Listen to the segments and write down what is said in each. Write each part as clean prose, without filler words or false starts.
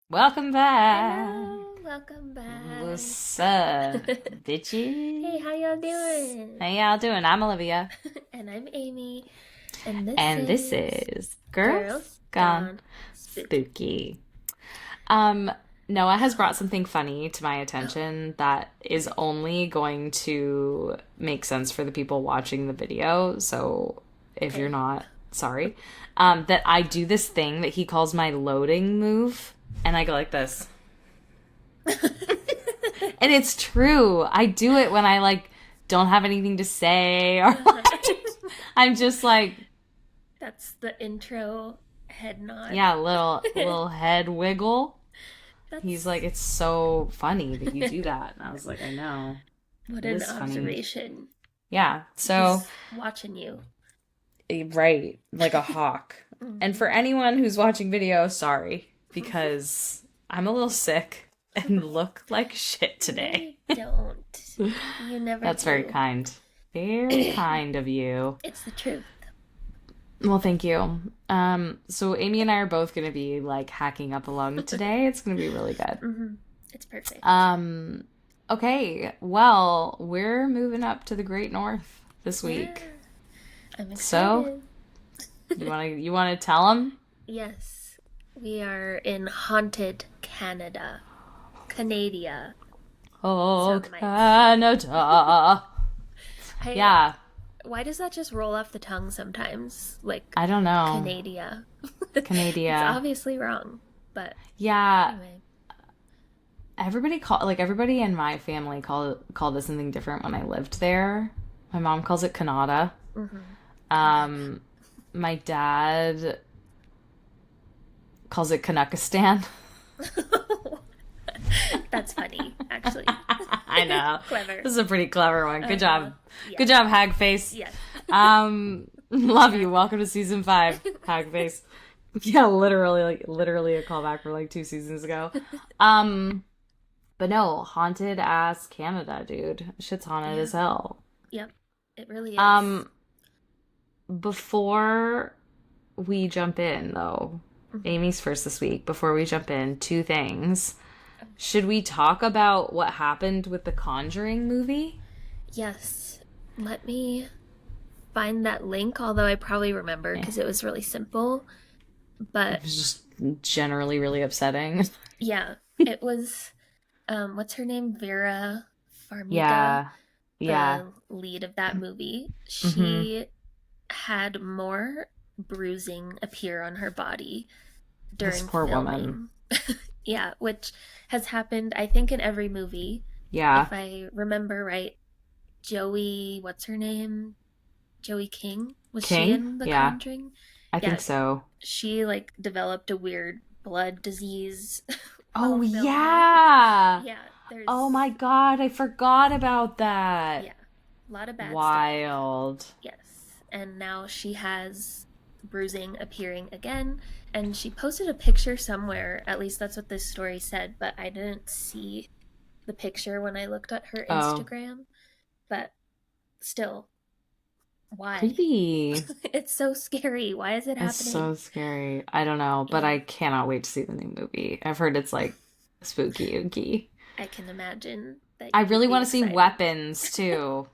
Welcome back. Hello, welcome back. What's up, bitches? Hey, how y'all doing? How y'all doing? I'm Olivia. And I'm Amy, and this And this is is Girls Girls Gone Gone Spooky. Spooky. Um, Noah has brought something funny to my Oh, attention that is only going to make sense for the people watching the video. So if you're okay. not, sorry. That I do this thing that he calls my loading move, and I go like this. And it's true. I do it when I don't have anything to say or I'm just like, That's the intro head nod. yeah, little head wiggle. He's like, That's it's so funny that you do that. And I was like, I know. what It an is funny. observation. Yeah. So, He's watching you. right, like a hawk. And for Mhm. anyone who's watching video, sorry, because I'm a little sick and look like shit No, today. you don't. You never That's very do. kind. Very kind of you. It's the truth. Well, thank you. So Amy and I are both gonna be like hacking up along today. It's gonna be really good. hmm It's perfect. Um, okay. Well, we're moving up to the Great North this Yeah, week. I'm So excited. you wanna tell them? Yes, we are in haunted Canada. Canada, Oh, some might say. Canada. I Yeah. Why does that just roll off the tongue sometimes? Like I don't know. Canada. It's Canada. obviously wrong, but Yeah. anyway. Everybody in my family called it something different when I lived there. My mom calls it Canada. Canada. Um, my dad calls it Kanukistan. That's funny, actually. I know. Clever. This is a pretty clever one. Good Uh-huh. job. Yeah. Good job, Hagface. Yes. Love you. Welcome to season 5, Hagface. Yeah, literally a callback for like 2 seasons ago. Um, but no, haunted ass Canada, dude. Shit's haunted Yeah. as hell. Yep. It really is. Um, before we jump in, though, Mhm. Amy's first this week. Before we jump in, two things. Should we talk about what happened with the Conjuring movie? Yes. Let me find that link, although I probably remember Yeah. because it was really simple. It But was just generally really upsetting. yeah, it was what's her name? Vera Farmiga, Yeah. Yeah. the lead of that movie. Mm-hmm. She had more bruising appear on her body This during poor woman. filming. Yeah, which has happened I think in every movie. Yeah. If I remember right, Joey, what's her name? Joey King? Was she King? in The Yeah. Conjuring? I think Yeah, so. she like developed a weird blood disease while Oh, filming. yeah. Yeah, Oh there's my God. I forgot about that. yeah, a lot of bad stuff. Wild. Yes. And now she has bruising appearing again, and she posted a picture somewhere, at least that's what this story said, but I didn't see the picture when I looked at her Oh, Instagram. But still, why? creepy. It's so scary. Why is it It's so happening? scary. I don't know, but Yeah, I cannot wait to see the new movie. I've heard it's like spooky ooky. I can imagine that I you would really be want to see excited. weapons too.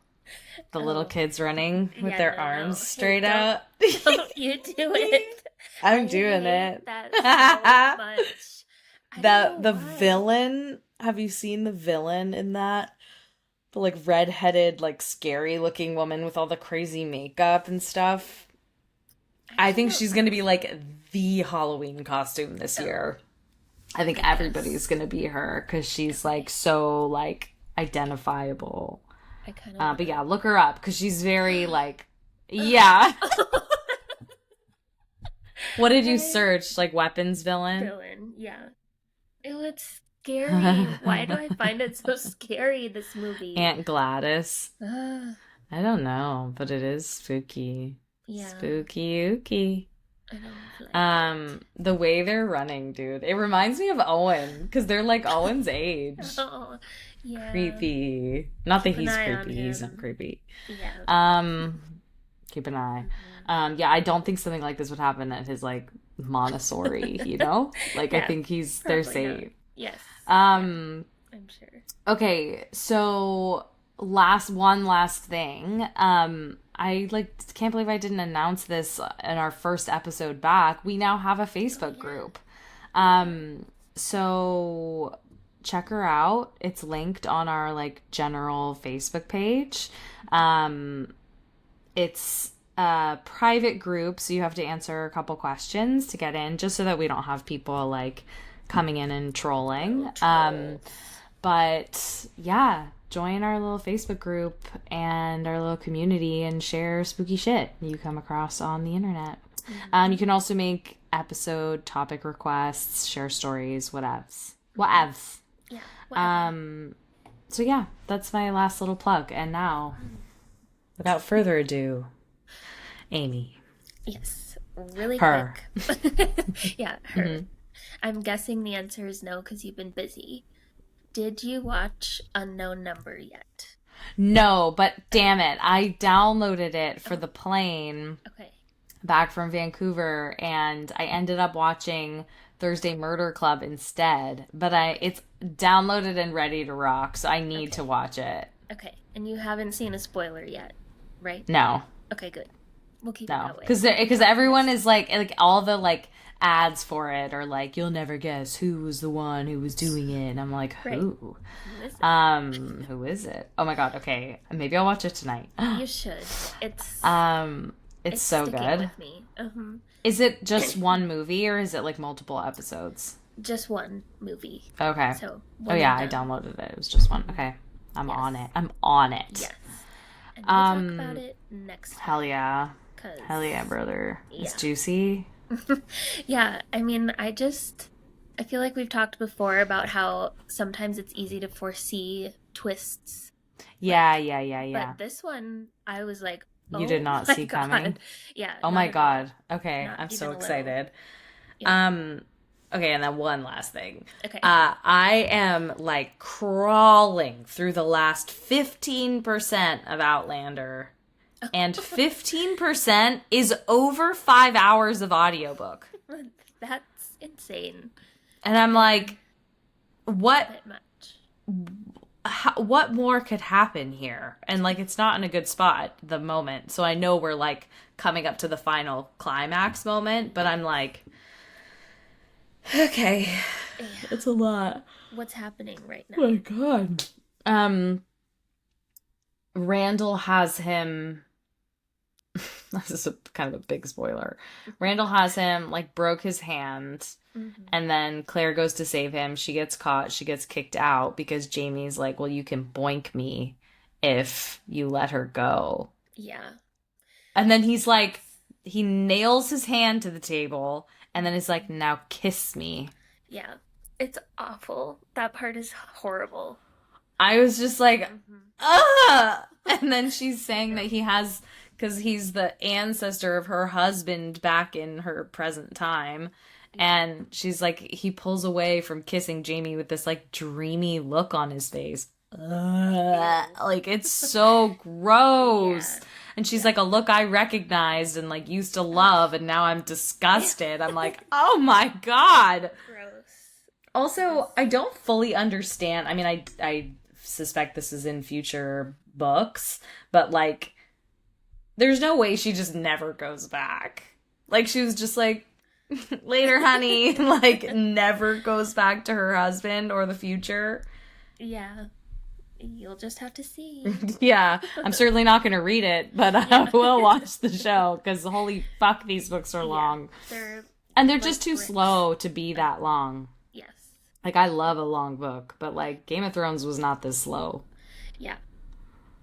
The little Oh, kids running with yeah, their no, arms no. Hey, straight out. don't you do it. I I'm doing hate it. that so much. I don't The know the why. villain, have you seen the villain in that? The like red-headed, like scary looking woman with all the crazy makeup and stuff. I I think can't. she's gonna be like the Halloween costume this Oh, year. I think I everybody's guess. gonna be her because she's like Okay. so like identifiable. I kind of want But to. yeah, look her up because she's very like, yeah. What did you I search? Like weapons villain? villain. Yeah. Ew, it's scary. Why do I find it so scary? This movie. Aunt Gladys. Uh, I don't know, but it is spooky. yeah, Spooky ooky. I don't like it. The way they're running, dude. It reminds me of Owen, because they're like Owen's age. Oh, yeah. Creepy. Not that Keep an he's eye on creepy, he's not him. creepy. Yeah. Um, keep an eye. hmm Yeah, I don't think something like this would happen at his like Montessori, you know? Like, I Yeah, think they're probably not. safe. Yes. Yeah, Um, I'm sure. okay, so one last thing. I like can't believe I didn't announce this in our first episode back. We now have a Oh Facebook yeah. group. Yeah. So check her out. It's linked on our like general Facebook page. Um, it's a private group, so you have to answer a couple questions to get in, just so that we don't have people like coming in and trolling. Little trolls. But yeah, join our little Facebook group and our little community and share spooky shit you come across on the internet. You Hmm. can also make episode topic requests, share stories, whatevs. Hmm. Whatevs. Yeah, whatever. Um, so yeah, that's my last little plug. And now, without further ado, Amy. Yes, really Her. quick. Yeah, her. Mhm. I'm guessing the answer is no because you've been busy. Did you watch Unknown Number yet? No, but Okay. damn it, I downloaded it for Oh, the plane okay. back from Vancouver and I ended up watching Thursday Murder Club instead. But Okay. it's downloaded and ready to rock, so I need to Okay. watch it. Okay. And you haven't seen a spoiler yet, right? No. Okay, good. We'll keep it No. that way. Because Yeah, everyone because is like all the like ads for it are like you'll never guess who was the one who was doing it. And I'm like, right. who? Who is it? Who is it? Oh my God. Okay. Maybe I'll watch it tonight. You should. Um, it's It's so sticking good. with me. Uh-huh. Is it just one movie or is it like multiple episodes? Just one movie. Okay. So Oh one yeah, and I done. downloaded it. It was just one. Hmm. Okay. I'm Yes. on it. I'm on it. Yes. And we'll talk about Um, it next hell time. yeah. Hell yeah, Cause brother. It's yeah. juicy. Yeah, I mean, I feel like we've talked before about how sometimes it's easy to foresee twists. Yeah, Like, yeah, yeah, but yeah. this one, I was like, You did oh not my see God. coming. Yeah, Oh not my at all. God. Okay, Not I'm so even a little. excited. Yeah. Um, okay, and then one last thing. Okay. I am like crawling through the last 15% of Outlander, and 15% is over 5 hours of audiobook. That's insane And I'm and like, a what bit much. what more could happen here? And like it's not in a good spot at the moment. So I know we're like coming up to the final climax moment, but I'm like, okay, Yeah. it's a lot. What's happening right Oh my now? God. Um, Randall has him. This is kind of a big spoiler. Randall has him like broke his hand, Hmm. and then Claire goes to save him. She gets caught. She gets kicked out because Jamie's like, "Well, you can boink me if you let her go." Yeah. And then he's like, It's he nails his hand to the table, and then he's like, mhm. "Now kiss me." Yeah. It's awful. That part is horrible. I was just like, Hmm. ah! And then she's saying that he has, because he's the ancestor of her husband back in her present time. Yeah. And she's like, he pulls away from kissing Jamie with this like dreamy look on his face. Ugh. Ew. Like, it's so gross. Yeah. And she's Yeah. like, a look I recognized and like used to love, and now I'm disgusted. I'm like, oh my God. Gross. Also, Gross. I don't fully understand. I mean, I suspect this is in future books, but like there's no way she just never goes back. Like she was just like later, honey, like never goes back to her husband or the future. Yeah. You'll just have to see. Yeah, I'm certainly not going to read it, but I Yeah. will watch the show cuz holy fuck these books are Yeah. long. They're And they're like just too bricks. slow to be that long. Yes. Like I love a long book, but like Game of Thrones was not this slow. Yeah.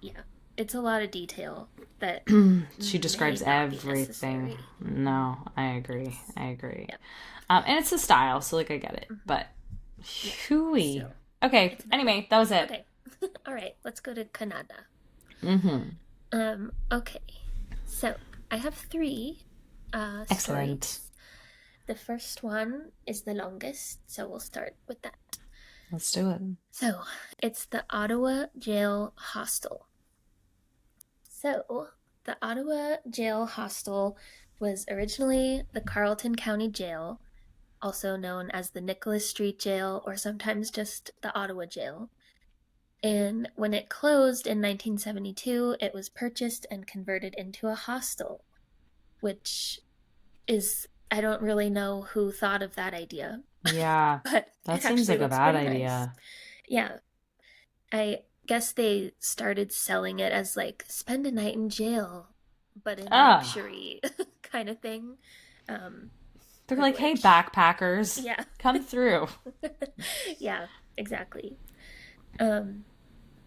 Yeah. It's a lot of detail that She may describes not be everything. necessary. No, I agree. I agree. Yep. And it's a style, so like I get it. Hmm. But Yeah. hooey. So Okay. it's no. Anyway, that was it. Okay. All right. Let's go to Canada. Mm-hmm. Okay. So I have three Excellent. stories. The first one is the longest, so we'll start with that. Let's do it. So it's the Ottawa Jail Hostel. So the Ottawa Jail Hostel was originally the Carleton County Jail, also known as the Nicholas Street Jail or sometimes just the Ottawa Jail. And when it closed in 1972, it was purchased and converted into a hostel, which is, I don't really know who thought of that idea, Yeah. but That it seems actually like a looks bad pretty nice. idea. Yeah, I guess they started selling it as like spend a night in jail, but in Oh. luxury kind of thing. Um, They're like, hey, Privilege. backpackers, Yeah. come through. Yeah, exactly. Um,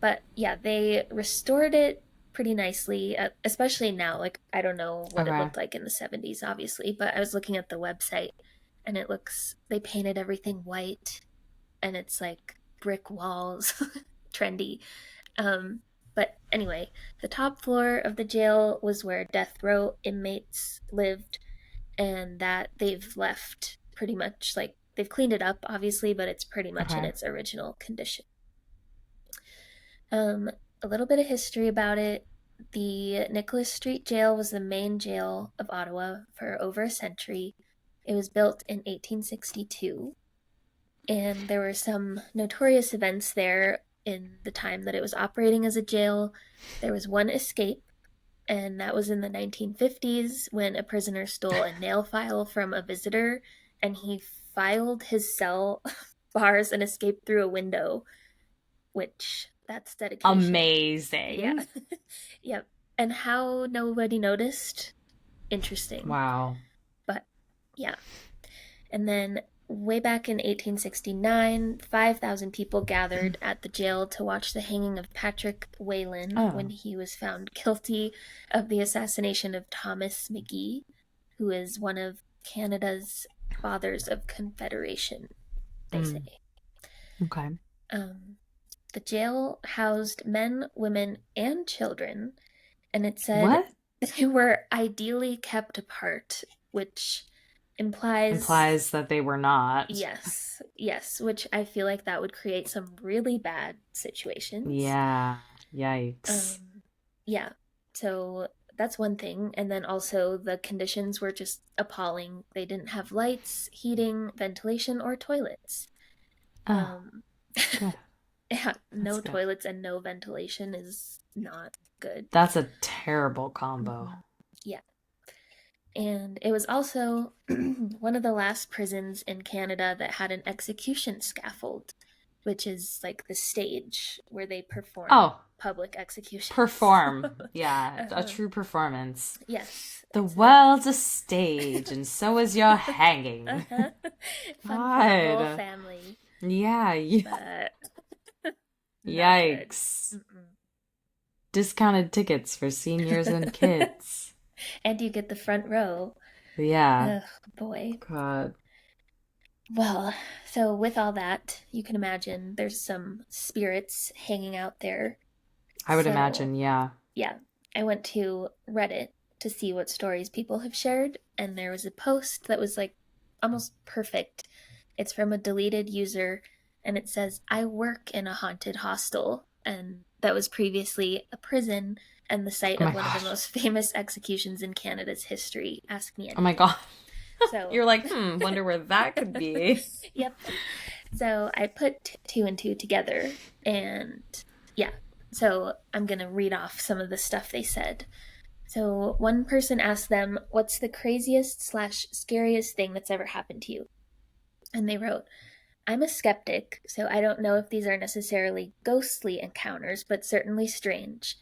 but yeah, they restored it pretty nicely, especially now. Like, I don't know what it Okay. looked like in the 70s, obviously, but I was looking at the website and it looks, they painted everything white and it's like brick walls, trendy. Um, but anyway, the top floor of the jail was where death row inmates lived, and that they've left pretty much like they've cleaned it up, obviously, but it's pretty much in Okay. its original condition. Um, a little bit of history about it. The Nicholas Street Jail was the main jail of Ottawa for over a century. It was built in 1862, and there were some notorious events there in the time that it was operating as a jail. There was one escape, and that was in the 1950s when a prisoner stole a nail file from a visitor and he filed his cell bars and escaped through a window, which that's dedication. Yeah. Amazing. Yep. And how nobody noticed? Interesting. Wow. But yeah. And then way back in 1869, 5,000 people gathered at the jail to watch the hanging of Patrick Whalen when Oh. he was found guilty of the assassination of Thomas McGee, who is one of Canada's fathers of Confederation, they say. Mm. Okay. Um, the jail housed men, women, and children, and it said What they were ideally kept apart, which implies implies that they were not? yes, yes, which I feel like that would create some really bad situations. Yeah. Yikes. Um, yeah, so that's one thing. And then also the conditions were just appalling. They didn't have lights, heating, ventilation, or toilets. Oh, Um, good. yeah, That's no good. toilets and no ventilation is not good. That's a terrible combo. Hmm. Yeah. And it was also one of the last prisons in Canada that had an execution scaffold, which is like the stage where they perform Oh, public executions. perform. Yeah, a Uh-huh. true performance. Yes, The it's a world's a stage, and so is your hanging. uh-huh. Fun for the whole God. family, Yeah. but not good. Yikes. Mm-mm. Discounted tickets for seniors and kids. And you get the front row. Yeah. Ugh, boy. God. Well, so with all that, you can imagine there's some spirits hanging out there. I would So, imagine, yeah. yeah, I went to Reddit to see what stories people have shared, and there was a post that was like almost perfect. It's from a deleted user, and it says, I work in a haunted hostel, and that was previously a prison and the site Oh of my one of the God. most famous executions in Canada's history. Ask me Oh my anything. God. So, You're like, wonder where that could be. yep. So I put two and two together, and yeah. So I'm going to read off some of the stuff they said. So one person asked them, what's the craziest slash scariest thing that's ever happened to you? And they wrote, I'm a skeptic, so I don't know if these are necessarily ghostly encounters, but certainly strange.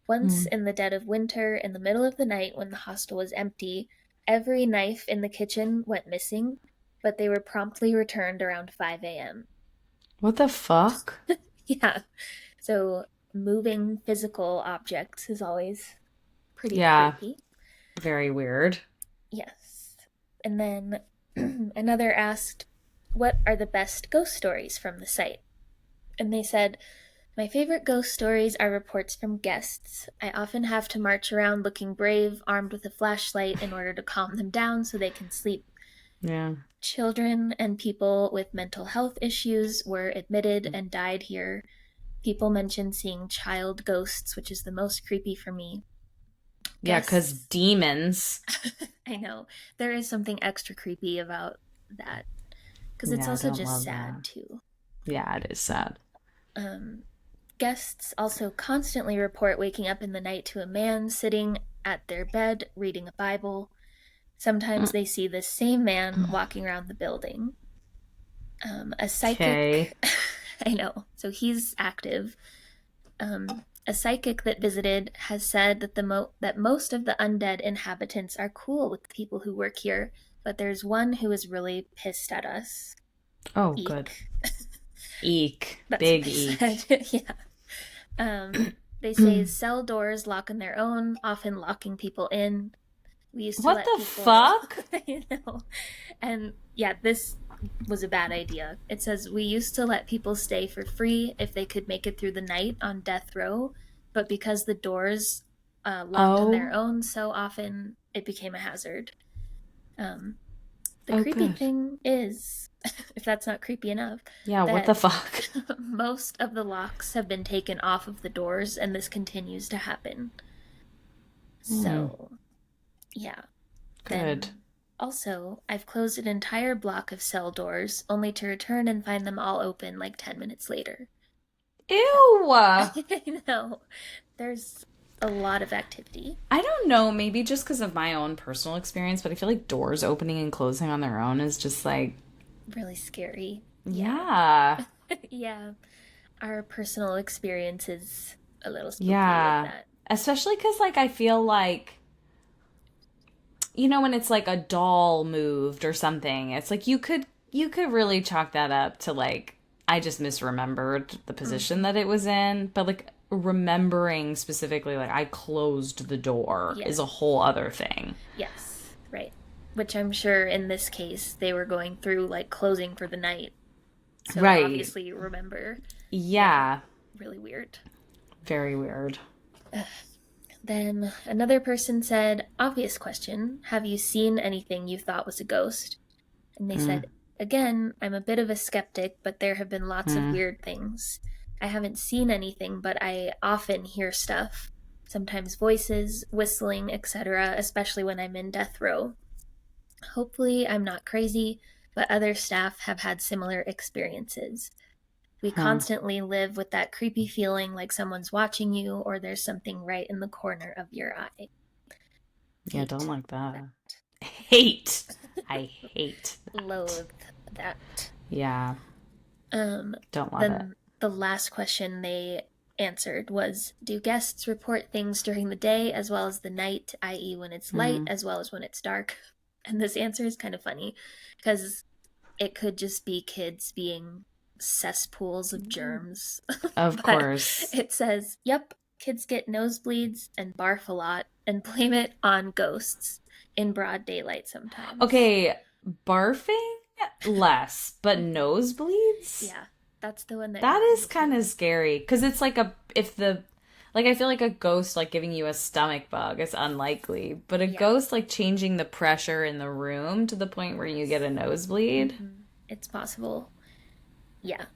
Once Hmm. in the dead of winter, in the middle of the night when the hostel was empty, every knife in the kitchen went missing, but they were promptly returned around 5 a.m. What the fuck? Yeah, so moving physical objects is always pretty Yeah, creepy. very weird. Yes. And then another asked, what are the best ghost stories from the site? And they said, my favorite ghost stories are reports from guests. I often have to march around looking brave, armed with a flashlight in order to calm them down so they can sleep. Yeah. Children and people with mental health issues were admitted and died here. People mentioned seeing child ghosts, which is the most creepy for me. Yeah, because Guests, demons. I know, there is something extra creepy about that because it's Yeah, I also don't just love sad that. too. Yeah, it is sad. Um, Guests also constantly report waking up in the night to a man sitting at their bed reading a Bible. Sometimes they see the same man walking around the building. A Okay. psychic, I know, so he's active. A psychic that visited has said that that most of the undead inhabitants are cool with the people who work here, but there's one who is really pissed at us. Oh, good. Eek. Eek. That's what Big they eek. said. Yeah. They say cell doors lock on their own, often locking people in. We used to What let the people, fuck? you know, and yeah, this was a bad idea. It says we used to let people stay for free if they could make it through the night on death row, but because the doors locked on their Oh, own so often, it became a hazard. Um, the oh, creepy good. thing is, if that's not creepy enough, Yeah, what the that fuck? most of the locks have been taken off of the doors, and this continues to happen. Hmm, So, yeah. good. Then also, I've closed an entire block of cell doors only to return and find them all open like 10 minutes later. So, Ew. I know there's a lot of activity. I don't know, maybe just because of my own personal experience, but I feel like doors opening and closing on their own is just like, Really scary. Yeah. yeah, Yeah. Our personal experience is a little spooky with yeah. that. Especially because, like, I feel like, when it's like a doll moved or something, it's like you could really chalk that up to like I just misremembered the position Hmm. that it was in, but like remembering specifically like I closed the door Yeah. is a whole other thing. Yes. Right. Which I'm sure in this case they were going through like closing for the night. So Right. obviously you remember. Yeah. Yeah. Really weird. Very weird. Then another person said, obvious question, have you seen anything you thought was a ghost? And they Mm, said, again, I'm a bit of a skeptic, but there have been lots of mm. weird things. I haven't seen anything, but I often hear stuff. Sometimes voices, whistling, etc., especially when I'm in death row. Hopefully, I'm not crazy, but other staff have had similar experiences. We Huh. constantly live with that creepy feeling like someone's watching you or there's something right in the corner of your eye. Yeah, don't Hate like that. that. Hate. I hate that. Loathe that. Yeah, Um, don't love it. then the last question they answered was, do guests report things during the day as well as the night, i.e., when it's light Mm. as well as when it's dark? And this answer is kind of funny because it could just be kids being cesspools of germs. Of But course. it says, yep, kids get nosebleeds and barf a lot and blame it on ghosts in broad daylight sometimes. Okay, barfing less, but nosebleeds? Yeah, that's the one that That got is me kind of too. scary because it's like I feel like a ghost like giving you a stomach bug is unlikely, but a Yeah. ghost like changing the pressure in the room to the point where you get a nosebleed? Mm-hmm. It's possible. Yeah.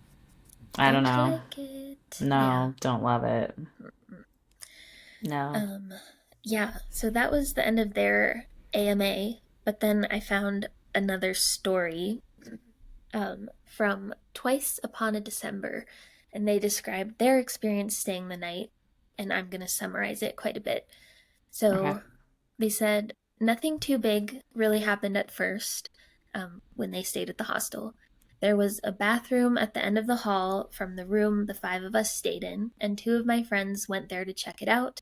I don't Don't know. like it. Yeah. No, don't love it. Mm-mm. No. Um, yeah. So that was the end of their AMA. But then I found another story from Twice Upon a December, and they described their experience staying the night. And I'm going to summarize it quite a bit. Okay. So they said nothing too big really happened at first when they stayed at the hostel. There was a bathroom at the end of the hall from the room the five of us stayed in, and two of my friends went there to check it out.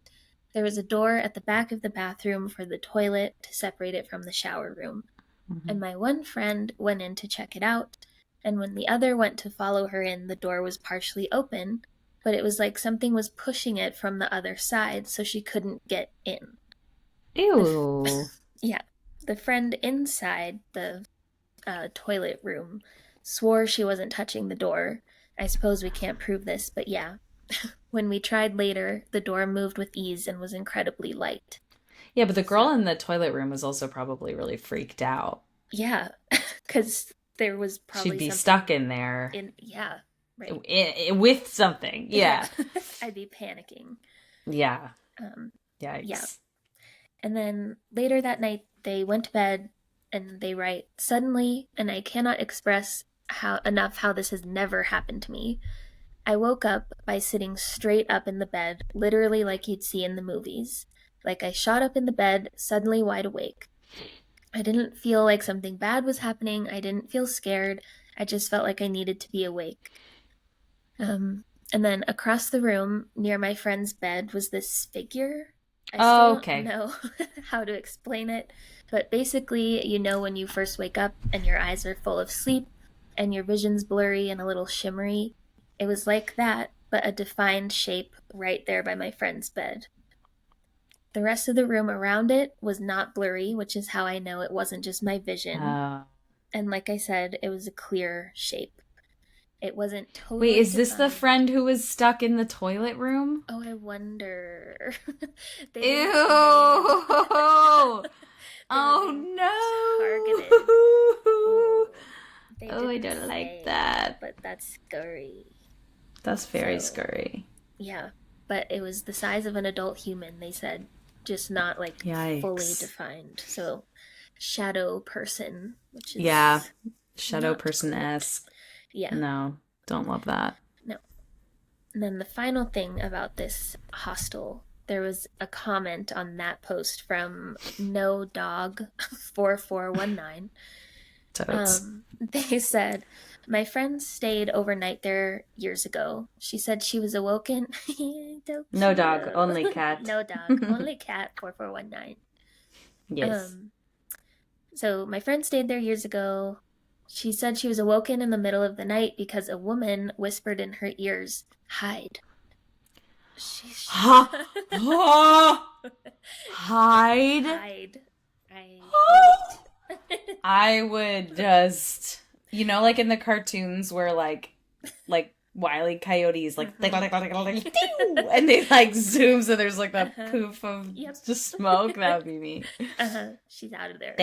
There was a door at the back of the bathroom for the toilet to separate it from the shower room. Hmm. And my one friend went in to check it out, and when the other went to follow her in, the door was partially open, but it was like something was pushing it from the other side, so she couldn't get in. The Ew. yeah, the friend inside the toilet room swore she wasn't touching the door. I suppose we can't prove this, but yeah. When we tried later, the door moved with ease and was incredibly light. Yeah, but the girl So, in the toilet room was also probably really freaked out. yeah, because there was She'd probably be stuck something in there yeah, right. with something. Yeah, Yeah. I'd be panicking. Yeah. Um, yeah, Yikes. And then later that night, they went to bed and they write, suddenly, and I cannot express how this has never happened to me. I woke up by sitting straight up in the bed, literally like you'd see in the movies. Like I shot up in the bed, suddenly wide awake. I didn't feel like something bad was happening. I didn't feel scared. I just felt like I needed to be awake. And then across the room, near my friend's bed, was this figure. I still Oh, don't okay. know how to explain it, but basically, when you first wake up and your eyes are full of sleep and your vision's blurry and a little shimmery, it was like that, but a defined shape right there by my friend's bed. The rest of the room around it was not blurry, which is how I know it wasn't just my vision. Uh, And like I said, it was a clear shape. It wasn't Wait, totally is this the defined. friend who was stuck in the toilet room? Oh, I wonder. They Ew! didn't name. They were Oh being targeted. no! Oh, they Oh, I didn't don't like say, that. but that's scary. That's very So, scary. yeah. But it was the size of an adult human, they said, just not like fully Yikes. defined. So, shadow person, which Yeah, is shadow not great. person-esque. Yeah, No, don't love that. no. And then the final thing about this hostel, there was a comment on that post from No Dog 4419. Totes. They said, my friend stayed overnight there years ago. She said she was awoken. So No dog, cute. only cat. No dog, only cat 4419. Yes. Um, so my friend stayed there years ago. She said she was awoken in the middle of the night because a woman whispered in her ears, hide. She Ha! Ha! Hide? hide. I hate. I would just, like in the cartoons where like Wile E. Coyote's like, and they like zooms and there's like that Uh-huh. poof of Yep. just smoke. That would be me. Uh-huh. She's out of there.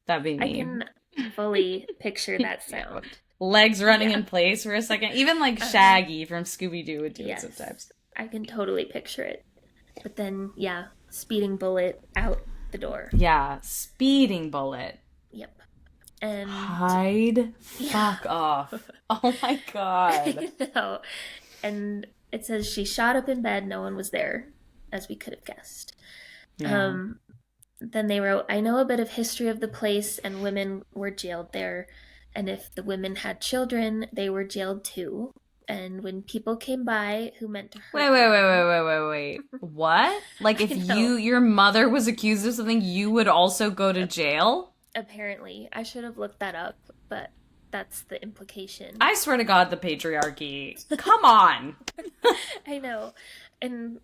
That'd be I me. can fully picture that sound. Legs running Yeah. in place for a second. Even like Uh-huh. Shaggy from Scooby Doo would do it sometimes. Yes. I can totally picture it. But then, yeah, speeding bullet out the door. Yeah, speeding bullet. Yep. And Hide? yeah. Fuck off. Oh my god. I know. And it says she shot up in bed. No one was there, as we could have guessed. Yeah. Um, then they wrote, I know a bit of history of the place, and women were jailed there. And if the women had children, they were jailed too. And when people came by who meant to Wait, hurt wait, wait, them, wait, wait, wait, wait. What? Like if I know. your mother was accused of something, you would also go to jail? Apparently, I should have looked that up, but that's the implication. I swear to God, the patriarchy. Come on. I know. And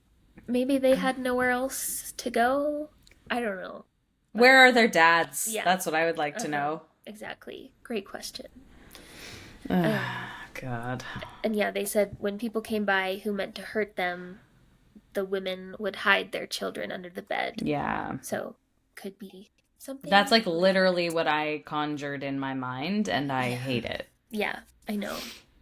maybe they had nowhere else to go. I don't know. But Where are their dads? yeah. That's what I would like to Uh-huh. know. Exactly. Great question. Ugh, Um, God. and yeah, they said when people came by who meant to hurt them, the women would hide their children under the bed. Yeah. So could be That's something. like literally what I conjured in my mind, and I Yeah. hate it. Yeah, I know.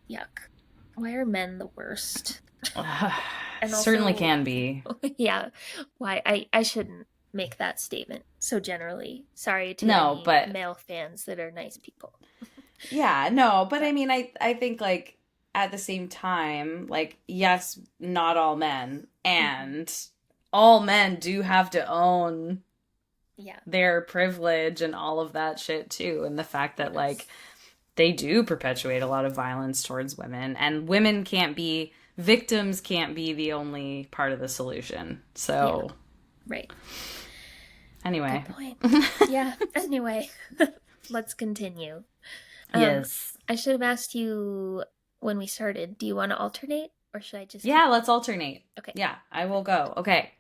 Yuck. Why are men the worst? And Certainly also, can be. yeah, why I shouldn't make that statement so generally. Sorry to No, any but male fans that are nice people. yeah, no, but I But mean, I think like at the same time, like yes, not all men, mhm, and all men do have to own yeah, their privilege and all of that shit too, and the fact that like yes. they do perpetuate a lot of violence towards women, and women can't be victims, can't be the only part of the solution. Yeah, So right. anyway, Good point. Yeah, anyway, let's continue. Um, yes, I should have asked you when we started, do you want to alternate or should I just yeah, keep let's going? alternate. Okay. Yeah, I will go. Okay.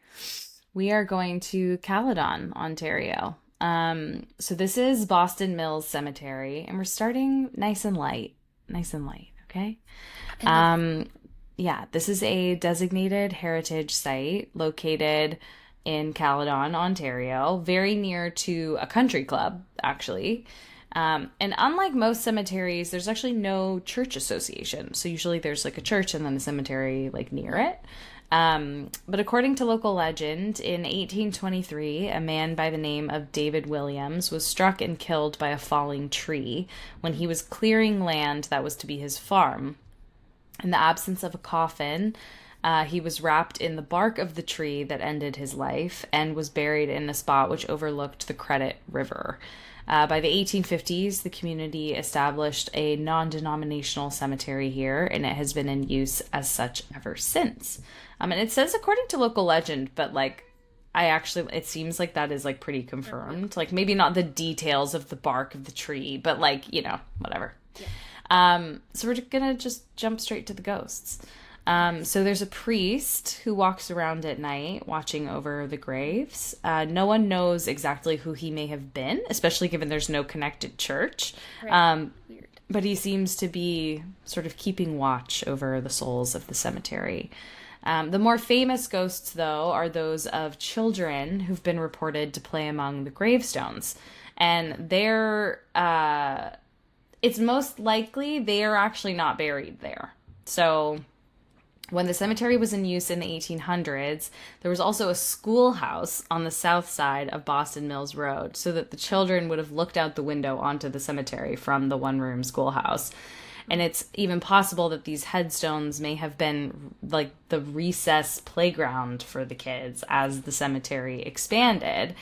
We are going to Caledon, Ontario. So this is Boston Mills Cemetery, and we're starting nice and light. Nice and light, okay? I love that. Um, yeah, this is a designated heritage site located in Caledon, Ontario, very near to a country club, actually. And unlike most cemeteries, there's actually no church association. So usually there's like a church and then a cemetery like near it. But according to local legend, in 1823, a man by the name of David Williams was struck and killed by a falling tree when he was clearing land that was to be his farm. In the absence of a coffin, he was wrapped in the bark of the tree that ended his life and was buried in a spot which overlooked the Credit River. By the 1850s, the community established a non denominational cemetery here, and it has been in use as such ever since. And it says according to local legend, but like, it seems like that is like pretty confirmed. Like, maybe not the details of the bark of the tree, but like, whatever. Yeah. So we're gonna just jump straight to the ghosts. So there's a priest who walks around at night watching over the graves. No one knows exactly who he may have been, especially given there's no connected church. Right. Weird. But he seems to be sort of keeping watch over the souls of the cemetery. The more famous ghosts, though, are those of children who've been reported to play among the gravestones. And it's most likely they are actually not buried there. So when the cemetery was in use in the 1800s, there was also a schoolhouse on the south side of Boston Mills Road so that the children would have looked out the window onto the cemetery from the one-room schoolhouse. And it's even possible that these headstones may have been like the recess playground for the kids as the cemetery expanded.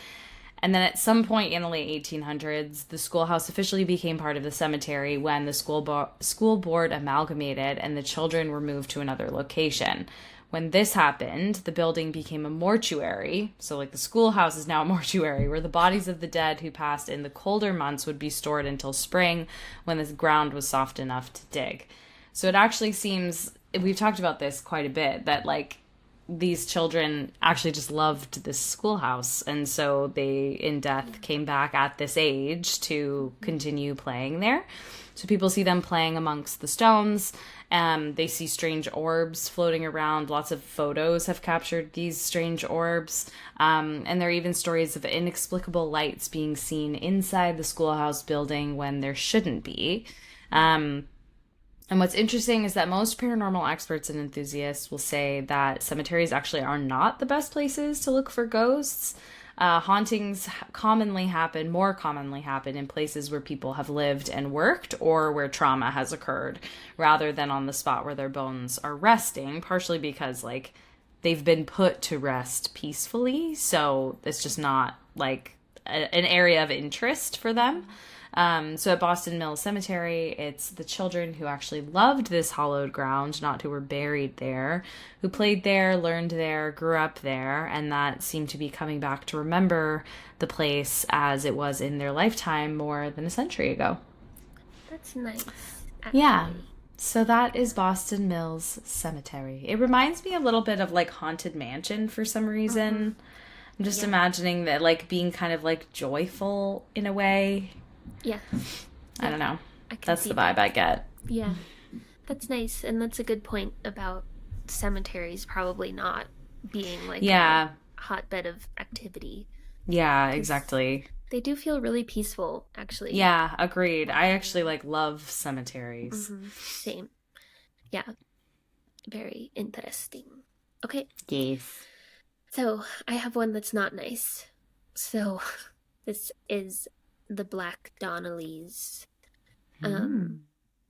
And then at some point in the late 1800s, the schoolhouse officially became part of the cemetery when the school board amalgamated and the children were moved to another location. When this happened, the building became a mortuary. So like the schoolhouse is now a mortuary where the bodies of the dead who passed in the colder months would be stored until spring when the ground was soft enough to dig. So it actually seems, we've talked about this quite a bit, that like these children actually just loved this schoolhouse, and so they in death came back at this age to continue playing there. So people see them playing amongst the stones. They see strange orbs floating around. Lots of photos have captured these strange orbs, and there are even stories of inexplicable lights being seen inside the schoolhouse building when there shouldn't be. And what's interesting is that most paranormal experts and enthusiasts will say that cemeteries actually are not the best places to look for ghosts. Hauntings more commonly happen in places where people have lived and worked or where trauma has occurred, rather than on the spot where their bones are resting, partially because, like, they've been put to rest peacefully, so it's just not, like, an area of interest for them. So at Boston Mills Cemetery, it's the children who actually loved this hallowed ground, not who were buried there, who played there, learned there, grew up there, and that seemed to be coming back to remember the place as it was in their lifetime more than a century ago. That's nice. Actually. Yeah. So that is Boston Mills Cemetery. It reminds me a little bit of like Haunted Mansion for some reason. Mm-hmm. I'm just imagining that like being kind of like joyful in a way. Yeah. I don't know. That's the vibe I get. Yeah. That's nice. And that's a good point about cemeteries probably not being like a hotbed of activity. Yeah, exactly. They do feel really peaceful, actually. Yeah, agreed. I actually like love cemeteries. Mm-hmm. Same. Yeah. Very interesting. Okay. Yes. So I have one that's not nice. So this is the Black Donnellys.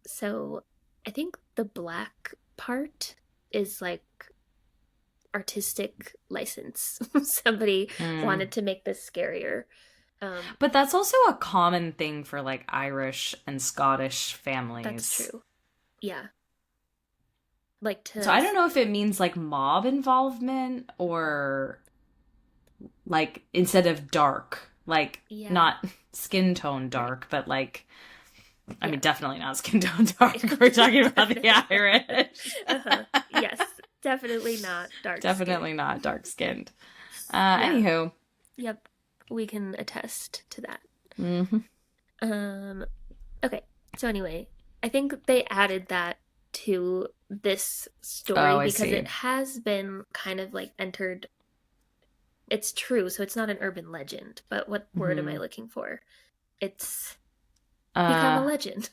So I think the black part is like artistic license. Somebody wanted to make this scarier. But that's also a common thing for like Irish and Scottish families. That's true. Yeah. So I don't know if it means like mob involvement or like instead of dark, like not skin tone dark, but like, I mean, definitely not skin tone dark. We're talking about the Irish. Yes, definitely not dark. Definitely not dark skinned. Anywho. Yep, we can attest to that. Mm-hmm. Okay, so anyway, I think they added that to this story because it has been kind of like entered. It's true, so it's not an urban legend, but what word am I looking for? It's become a legend.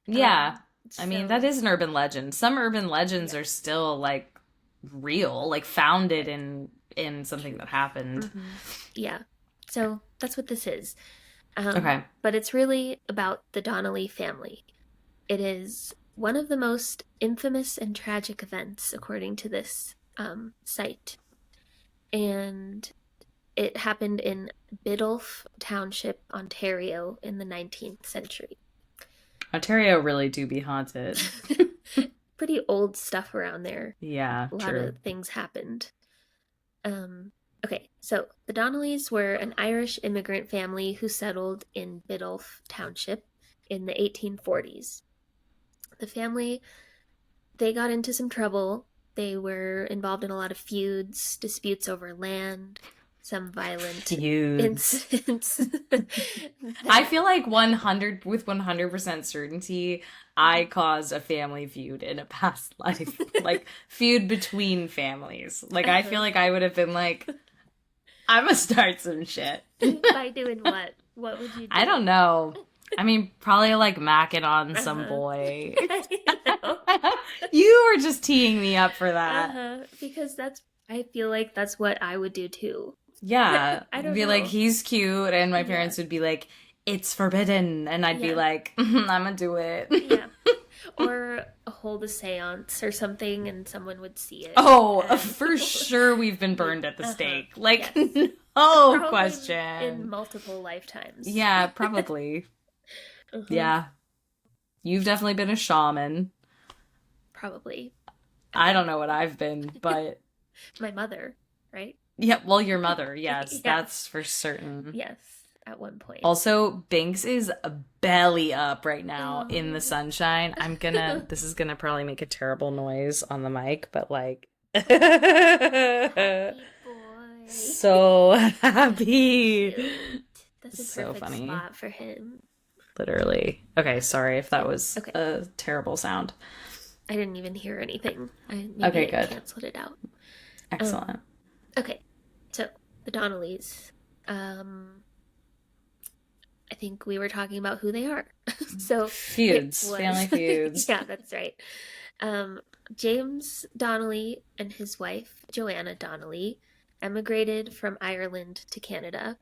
Yeah. I mean, that is an urban legend. Some urban legends are still like real, like founded in something that happened. Hmm. Yeah. So that's what this is. Okay. But it's really about the Donnelly family. It is one of the most infamous and tragic events, according to this site. And it happened in Biddulph Township, Ontario, in the 19th century. Ontario really do be haunted. Pretty old stuff around there. Yeah, A lot true. of things happened. Okay, so the Donnellys were an Irish immigrant family who settled in Biddulph Township in the 1840s. The family, they got into some trouble. They were involved in a lot of feuds, disputes over land, some violent Feuds. incidents. I that feel like 100% certainty I caused a family feud in a past life. Like feud between families. Like I feel like I would have been like, I'm gonna start some shit. by doing what? What would you do? I don't know. I mean, probably like macking on some Uh-huh. boy. I know. You were just teeing me up for that. Because I feel like that's what I would do too. Yeah. I don't Be like, know. he's cute. And my Yeah. parents would be like, it's forbidden. And I'd be Yeah. like, I'm gonna do it. Yeah. Or hold a seance or something and someone would see it. Oh, And for sure we've been burned at the uh-huh. stake. Like, Yes. no Probably question. in multiple lifetimes. Yeah, probably. Uh-huh. Yeah. You've definitely been a shaman. Probably. I don't know what I've been, but My mother, right? yeah, well, your mother, yes, Yeah. that's for certain. Yes, at one point. Also, Binks is belly up right now in Oh. the sunshine. This is gonna probably make a terrible noise on the mic, but like, Happy boy. so happy. Cute. That's a So perfect funny. spot for him. Literally. Okay, sorry if that was Okay. a terrible sound. I didn't even hear anything. Maybe Okay, I good. canceled it out. Excellent. Okay, so the Donnellys. I think we were talking about who they are. So Feuds, it was- family feuds. Yeah, that's right. James Donnelly and his wife Joanna Donnelly emigrated from Ireland to Canada.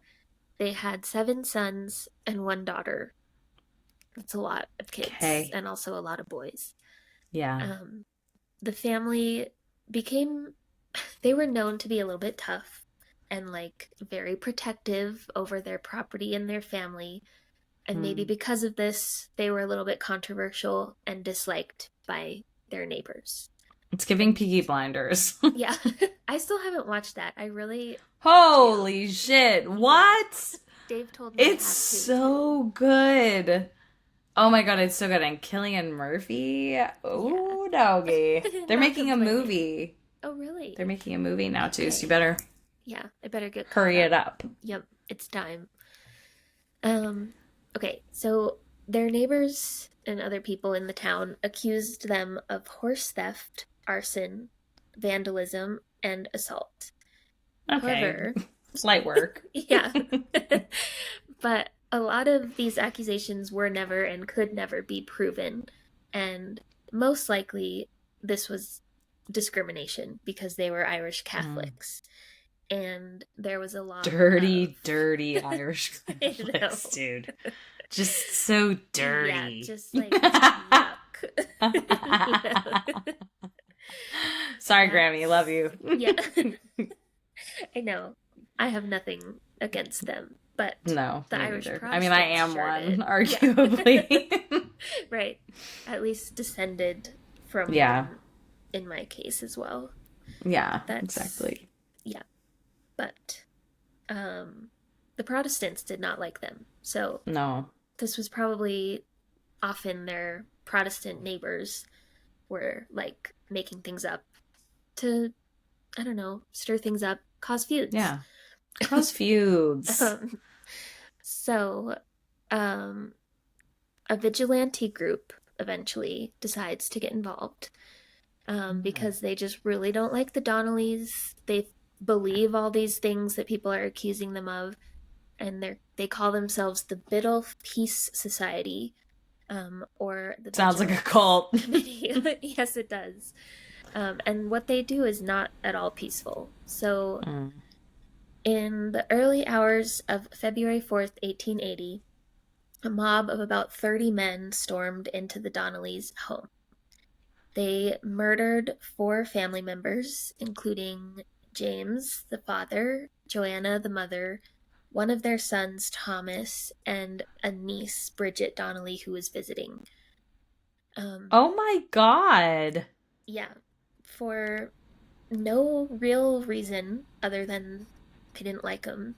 They had 7 sons and 1 daughter. That's a lot of kids, Okay. and also a lot of boys. Yeah. The family became, they were known to be a little bit tough and like very protective over their property and their family. And maybe because of this, they were a little bit controversial and disliked by their neighbors. It's giving Peaky Blinders. Yeah, I still haven't watched that. I really, Holy shit. What? Dave told me I It's have to. so good. Oh my god, it's so good. And Cillian Murphy. Oh, doggy. They're Not making a complaining. movie. Oh, really? They're making a movie now too, so Okay. you better Yeah, I better get hurry caught it up. Yep, it's time. Okay, so their neighbors and other people in the town accused them of horse theft, arson, vandalism, and assault. Okay. However, Light work. yeah. But a lot of these accusations were never and could never be proven, and most likely this was discrimination because they were Irish Catholics. And there was a lot Dirty, of... dirty Irish I Catholics, know. dude. Just so dirty. Yeah, just like yuck. Sorry, That's- Grammy, love you. Yeah. I know. I have nothing against them, but No, The me Irish neither. I mean, I am Protestants one, sure did. arguably. right. At least descended from Yeah. one in my case as well. Yeah, That's- exactly. But the Protestants did not like them. So No. this was probably often their Protestant neighbors were like making things up to, I don't know, stir things up, cause feuds. Yeah. Cause feuds. So, a vigilante group eventually decides to get involved because they just really don't like the Donnellys. They believe all these things that people are accusing them of, and they call themselves the Biddulph Peace Society, or the Sounds like a Vigilance cult. Committee. Yes, it does. And what they do is not at all peaceful. So, Mm. in the early hours of February 4th, 1880, a mob of about 30 men stormed into the Donnellys' home. They murdered four family members, including James, the father, Joanna, the mother, one of their sons, Thomas, and a niece, Bridget Donnelly, who was visiting. Um, Oh my God. yeah, for no real reason other than they didn't like him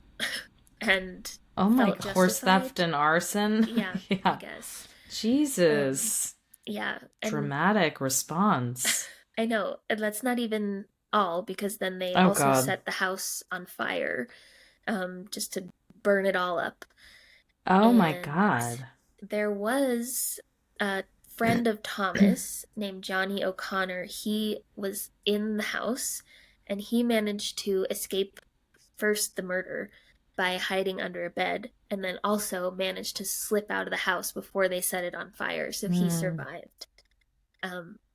and Oh my felt God. Horse theft justified. and arson. Yeah, I Yeah. guess. Um, Jesus. yeah, and Dramatic response. I know, and that's not even all because then they Oh also God. set the house on fire, just to burn it all up. Oh my And God. there was a friend of Thomas named Johnny O'Connor. He was in the house and he managed to escape first the murder by hiding under a bed and then also managed to slip out of the house before they set it on fire. So he Hmm. survived,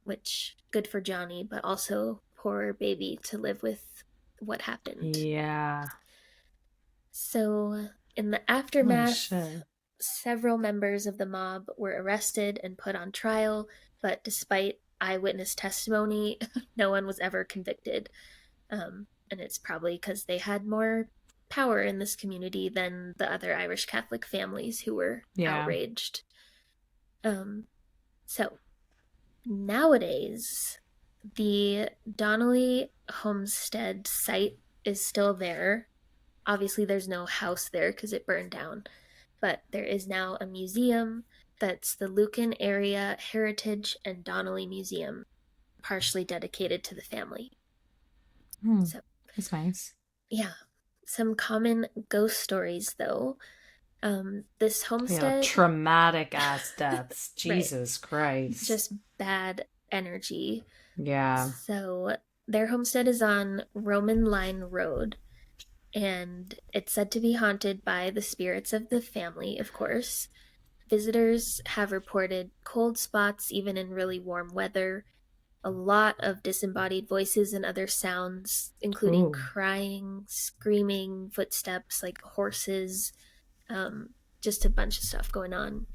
which good for Johnny, but also poor baby to live with what happened. Yeah. So, in the Holy aftermath, shit. several members of the mob were arrested and put on trial, but despite eyewitness testimony, no one was ever convicted. And it's probably because they had more power in this community than the other Irish Catholic families who were Yeah. outraged. Um, so, nowadays, the Donnelly homestead site is still there. Obviously, there's no house there because it burned down, but there is now a museum that's the Lucan Area Heritage and Donnelly Museum, partially dedicated to the family. Hmm. So, That's nice. yeah, some common ghost stories though. This Yeah. homestead, Traumatic ass deaths. right, Jesus Christ. just bad energy. Yeah. So, their homestead is on Roman Line Road, and it's said to be haunted by the spirits of the family, of course. Visitors have reported cold spots even in really warm weather, a lot of disembodied voices and other sounds, including Ooh. crying, screaming, footsteps like horses, just a bunch of stuff going on.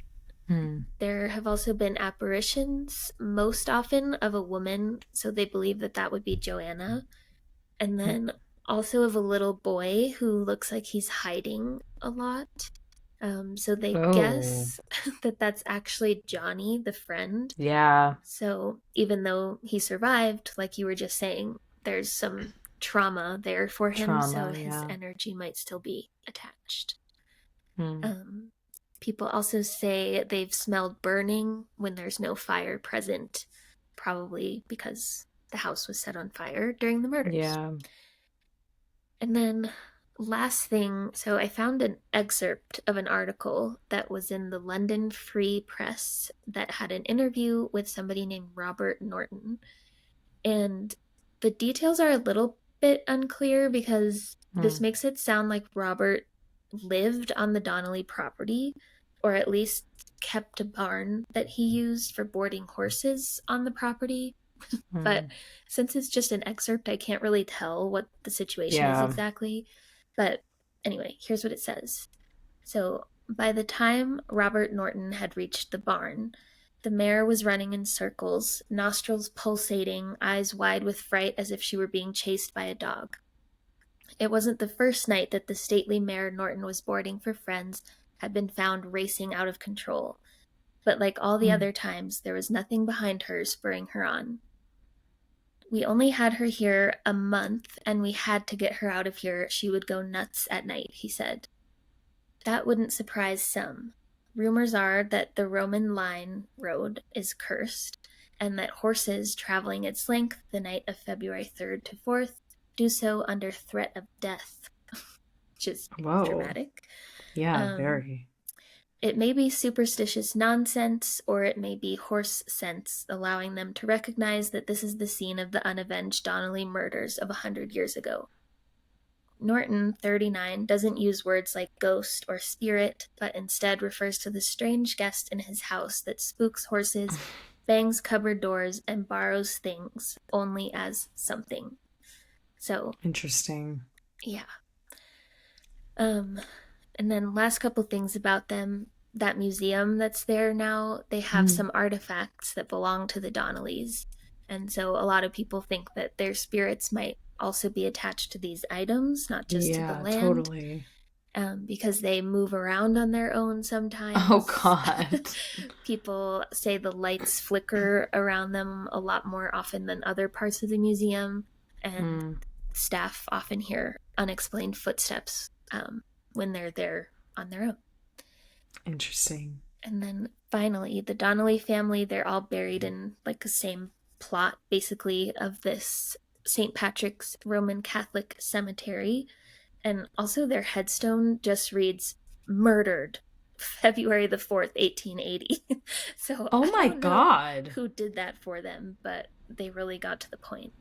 Hmm. There have also been apparitions, most often of a woman, so they believe that that would be Joanna, and then also of a little boy who looks like he's hiding a lot. So they Oh. guess that that's actually Johnny, the friend. Yeah. So even though he survived, like you were just saying, there's some trauma there for him, so Trauma. his Yeah. energy might still be attached. Hmm. Um, People also say they've smelled burning when there's no fire present, probably because the house was set on fire during the murders. Yeah. And then, last thing, so I found an excerpt of an article that was in the London Free Press that had an interview with somebody named Robert Norton. And the details are a little bit unclear because this Hmm. makes it sound like Robert lived on the Donnelly property, or at least kept a barn that he used for boarding horses on the property. But Hmm. since it's just an excerpt, I can't really tell what the situation is Yeah. exactly. But anyway, here's what it says. So, by the time Robert Norton had reached the barn, the mare was running in circles, nostrils pulsating, eyes wide with fright as if she were being chased by a dog. It wasn't the first night that the stately mare Norton was boarding for friends had been found racing out of control, but like all the Hmm. other times, there was nothing behind her spurring her on. We only had her here a month, and we had to get her out of here. She would go nuts at night, he said. That wouldn't surprise some. Rumors are that the Roman Line Road is cursed, and that horses traveling its length the night of February 3rd to 4th do so under threat of death, which is Whoa. dramatic. Yeah. Um, Very. it may be superstitious nonsense, or it may be horse sense, allowing them to recognize that this is the scene of the unavenged Donnelly murders of 100 years ago. Norton, 39, doesn't use words like ghost or spirit, but instead refers to the strange guest in his house that spooks horses, bangs cupboard doors, and borrows things only as something. So, Interesting. yeah. Um, and then last couple things about them. That museum that's there now, they have Mm. some artifacts that belong to the Donnellys. And so a lot of people think that their spirits might also be attached to these items, not just to the Yeah, land, totally. because they move around on their own Oh sometimes. God. People say the lights flicker around them a lot more often than other parts of the museum, and Mm, staff often hear unexplained footsteps when they're there on their own. interesting. And then finally, the Donnelly family, they're all buried in like the same plot, basically, of this St. Patrick's Roman Catholic cemetery. And also, their headstone just reads murdered February the 4th, 1880. So Oh I my don't know God. who did that for them, but they really got to the point.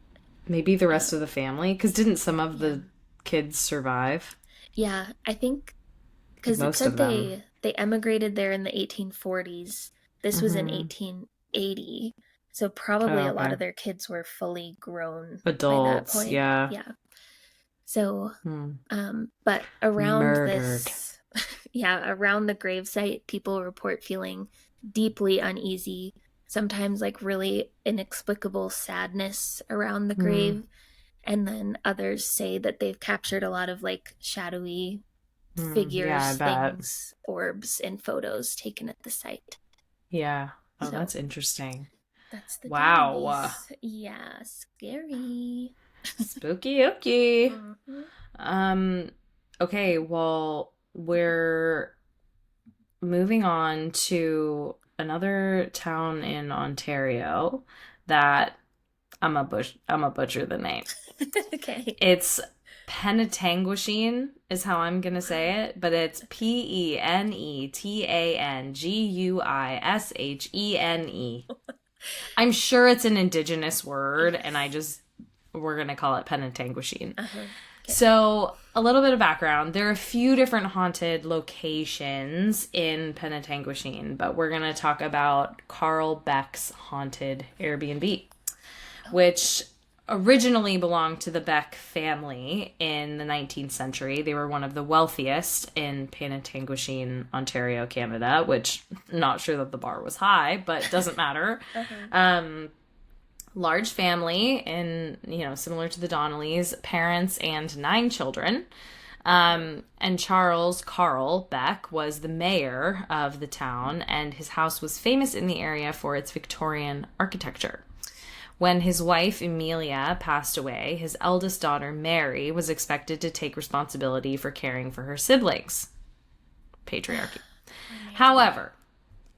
Maybe the rest of Um, the family? Because didn't some of yeah. the kids survive? Yeah, I think Like because it most said of them. they emigrated there in the 1840s. This was in Mm-hmm. 1880. So Oh, probably a lot okay. of their kids were fully grown by that Adults, point. yeah. Yeah. So Hmm. but around Murdered. this yeah, around the gravesite, people report feeling deeply uneasy, sometimes like really inexplicable sadness around the Hmm. grave. And then others say that they've captured a lot of like shadowy Hmm. Yeah, I figures, bet. things, orbs, and photos taken at the site. Yeah. Oh, So that's interesting. that's the Wow. Donnellys. Yeah, scary. Spooky ooky. Mm-hmm. Um, okay, well, we're moving on to another town in Ontario that I'm a butcher the name. Okay. It's Penetanguishene is how I'm gonna say it, but it's Penetanguishene. I'm sure it's an indigenous word, and Yes. we're gonna call it Penetanguishene. Uh-huh. Okay. So, a little bit of background. There are a few different haunted locations in Penetanguishene, but we're going to talk about Carl Beck's haunted Airbnb, Oh. which originally belonged to the Beck family in the 19th century. They were one of the wealthiest in Penetanguishene, Ontario, Canada, which not sure that the bar was high, but doesn't matter. Uh-huh. Large family and similar to the Donnellys, parents and 9 children. And Charles Carl Beck was the mayor of the town, and his house was famous in the area for its Victorian architecture. When his wife Amelia passed away, his eldest daughter Mary was expected to take responsibility for caring for her siblings. Patriarchy. However,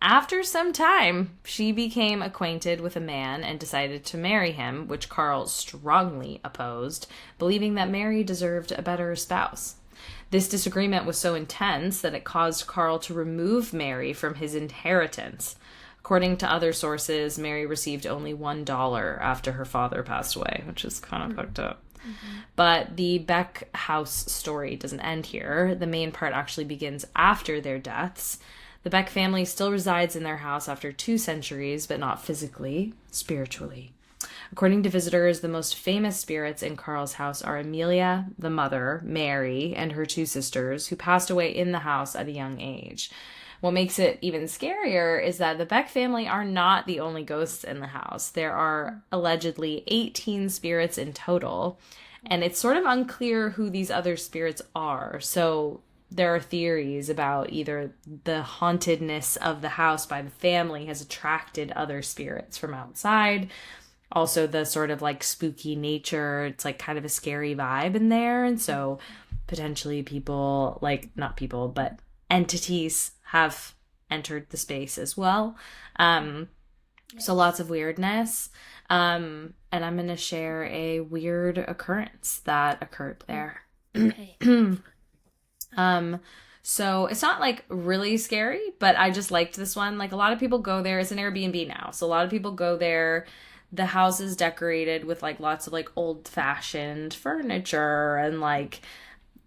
after some time, she became acquainted with a man and decided to marry him, which Carl strongly opposed, believing that Mary deserved a better spouse. This disagreement was so intense that it caused Carl to remove Mary from his inheritance. According to other sources, Mary received only $1 after her father passed away, which is kind of fucked up. Mm-hmm. But the Beck house story doesn't end here. The main part actually begins after their deaths. The Beck family still resides in their house after 2 centuries, but not physically, spiritually. According to visitors, the most famous spirits in Carl's house are Amelia, the mother, Mary, and her 2 sisters, who passed away in the house at a young age. What makes it even scarier is that the Beck family are not the only ghosts in the house. There are allegedly 18 spirits in total, and it's sort of unclear who these other spirits are. So there are theories about either the hauntedness of the house by the family has attracted other spirits from outside. Also, the sort of like spooky nature, it's like kind of a scary vibe in there. And so potentially people, like, not people, but entities have entered the space as well. So lots of weirdness. And I'm going to share a weird occurrence that occurred there. Okay. So it's not like really scary, but I just liked this one. Like a lot of people go there. It's an Airbnb now. So a lot of people go there. The house is decorated with like lots of like old fashioned furniture, and like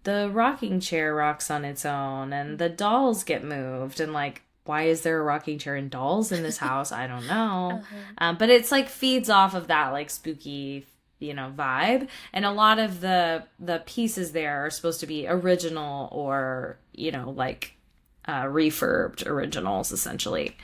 the rocking chair rocks on its own, and the dolls get moved, and like why is there a rocking chair and dolls in this house? I don't know. Uh-huh. But it's like feeds off of that like spooky, vibe. And a lot of the pieces there are supposed to be original or, like refurbed originals essentially.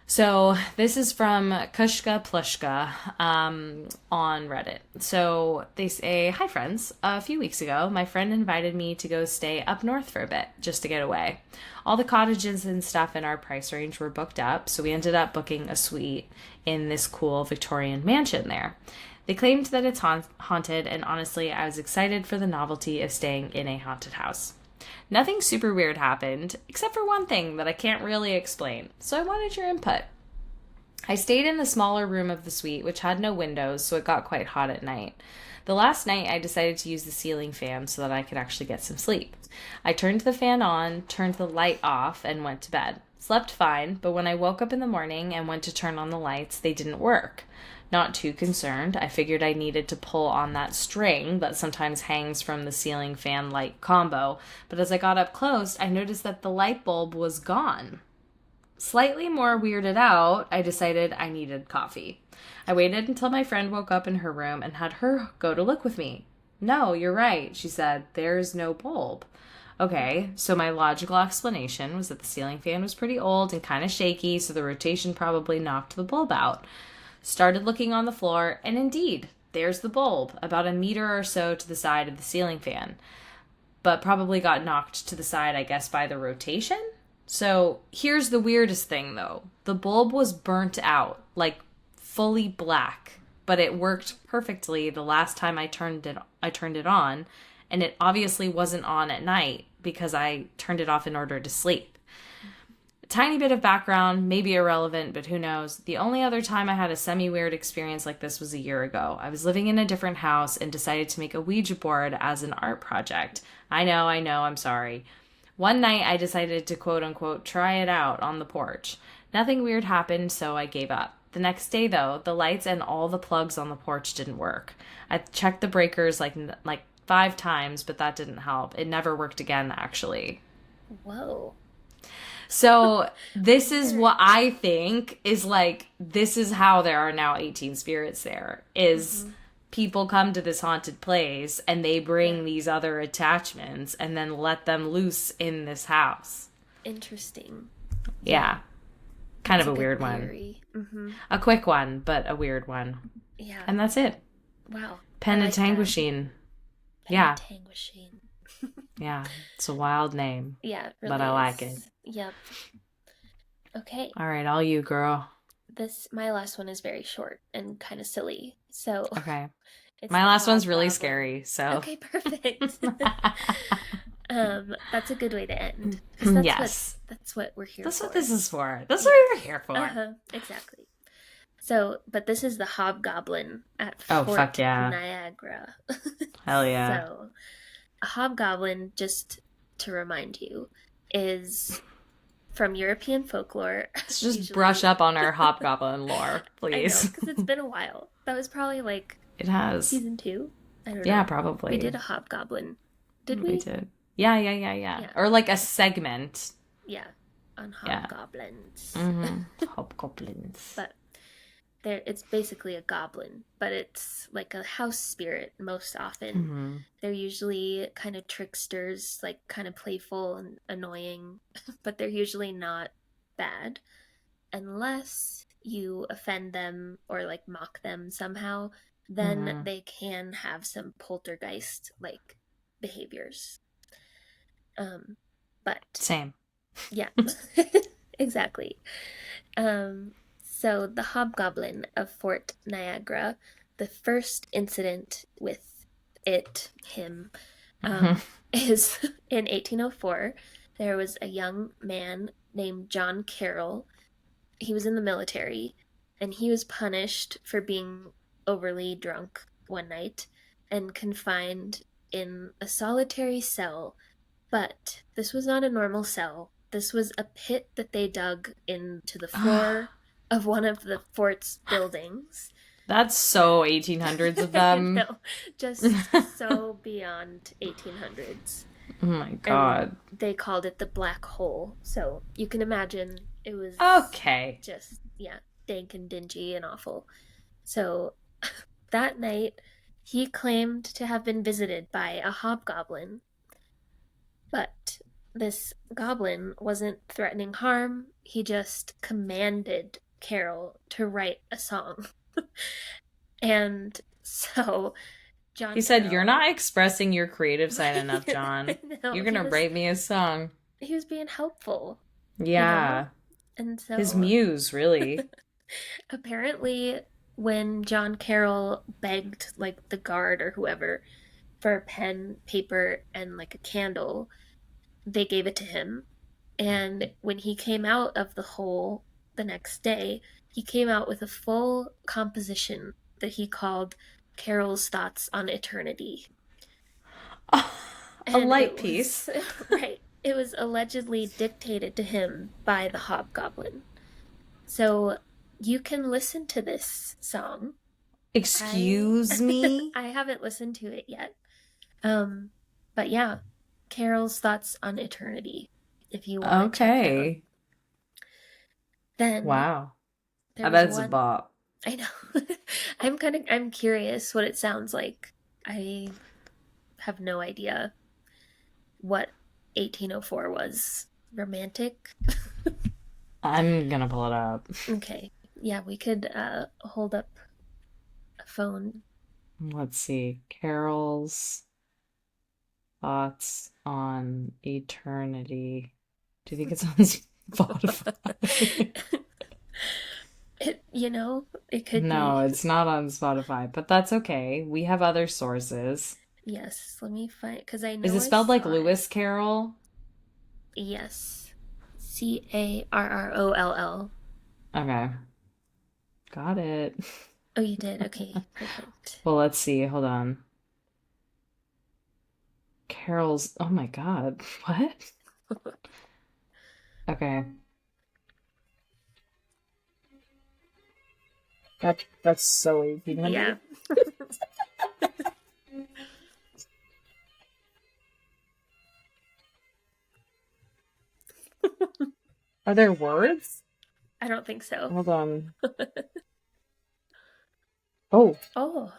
So this is from Kushka Plushka on Reddit. So they say, "Hi friends. A few weeks ago, my friend invited me to go stay up north for a bit just to get away. All the cottages and stuff in our price range were booked up, so we ended up booking a suite in this cool Victorian mansion there. They claimed that it's haunted, and honestly, I was excited for the novelty of staying in a haunted house. Nothing super weird happened, except for one thing that I can't really explain, so I wanted your input. I stayed in the smaller room of the suite, which had no windows, so it got quite hot at night. The last night, I decided to use the ceiling fan so that I could actually get some sleep. I turned the fan on, turned the light off, and went to bed. Slept fine, but when I woke up in the morning and went to turn on the lights, they didn't work. Not too concerned. I figured I needed to pull on that string that sometimes hangs from the ceiling fan light combo, but as I got up close, I noticed that the light bulb was gone. Slightly more weirded out, I decided I needed coffee. I waited until my friend woke up in her room and had her go to look with me. "No, you're right," she said. "There's no bulb." Okay, so my logical explanation was that the ceiling fan was pretty old and kind of shaky, so the rotation probably knocked the bulb out. Started looking on the floor, and indeed, there's the bulb, about a meter or so to the side of the ceiling fan. But probably got knocked to the side, I guess, by the rotation? So here's the weirdest thing, though. The bulb was burnt out, like fully black, but it worked perfectly the last time I turned it on, and it obviously wasn't on at night because I turned it off in order to sleep. A tiny bit of background, maybe irrelevant, but who knows. The only other time I had a semi-weird experience like this was a year ago. I was living in a different house and decided to make a Ouija board as an art project. I know, I'm sorry. One night I decided to quote-unquote try it out on the porch. Nothing weird happened, so I gave up. The next day, though, the lights and all the plugs on the porch didn't work. I checked the breakers like 5 times, but that didn't help. It never worked again, actually. Whoa. So this is what I think is like, this is how there are now 18 spirits there, is people come to this haunted place and they bring these other attachments and then let them loose in this house. Interesting. Yeah. Kind That's of a weird theory. one. A quick one, but a weird one. Yeah. And that's it. Wow. Penetanguishene. Yeah. Penetanguishene. Yeah. It's a wild name. Yeah, it really but I like it. Yep. Okay. All right, all you, girl. My last one is very short and kind of silly. So Okay. it's My the last one's really hobgoblin. scary, so. Okay, perfect. That's a good way to end. 'Cause that's what we're here That's for. what this is for. That's what we're here for. Exactly. So, but this is the hobgoblin at Oh, Fort fuck yeah. Niagara. Hell yeah. So, a hobgoblin, just to remind you, is from European folklore. Let's just usually- brush up on our hobgoblin lore, please. I know, because it's been a while. That was probably like It has. season 2. I don't know. Yeah, probably. We did a hobgoblin. Did we? We did. Yeah. Or like a segment. Yeah, on Yeah. hobgoblins. Hobgoblins. But it's basically a goblin, but it's like a house spirit most often. They're usually kind of tricksters, like kind of playful and annoying, but they're usually not bad unless you offend them or like mock them somehow. Then they can have some poltergeist like behaviors. But Same. yeah, exactly. So the hobgoblin of Fort Niagara, the first incident with him, is in 1804. There was a young man named John Carroll. He was in the military, and he was punished for being overly drunk one night and confined in a solitary cell. But this was not a normal cell. This was a pit that they dug into the floor of one of the fort's buildings. That's so 1800s of them. No, just so beyond 1800s. Oh my And God. they called it the black hole. So you can imagine it was Okay. just, yeah, dank and dingy and awful. So that night, he claimed to have been visited by a hobgoblin, but this goblin wasn't threatening harm. He just commanded Carol to write a song. And so He John said, "You're Carroll, not expressing your creative side enough, right? John. No, You're gonna write me a song." he was being helpful, you know? Yeah. And His so muse, really. apparently when John Carroll begged like the guard or whoever for a pen, paper, and like a candle, they gave it to him. And when he came out of the hole the next day, he came out with a full composition that he called Carol's Thoughts on Eternity. A And light it piece. was, right, it was allegedly dictated to him by the hobgoblin. So you can listen to this song. I Excuse me? I haven't listened to it yet. Um but yeah, Carol's Thoughts on Eternity if you want to check it out. Okay. Then Wow. there I was bet it's a one. bop. I know. I'm curious what it sounds like. I have no idea what 1804 was. Romantic? I'm gonna pull it up. Okay. Yeah, we could hold up a phone. Let's see. Carol's thoughts on eternity. Do you think it's on Spotify? It could No, be. it's not on Spotify, but that's okay. We have other sources. Yes, let me find because I Is know it I spelled like saw it. Lewis Carroll? Yes. Carroll. Okay, got it. Oh, you did? Okay, perfect. Well, let's see. Hold on. Carol's. Oh my God. What? Okay. That's so easy. Yeah. Are there words? I don't think so. Hold on. Oh, Oh,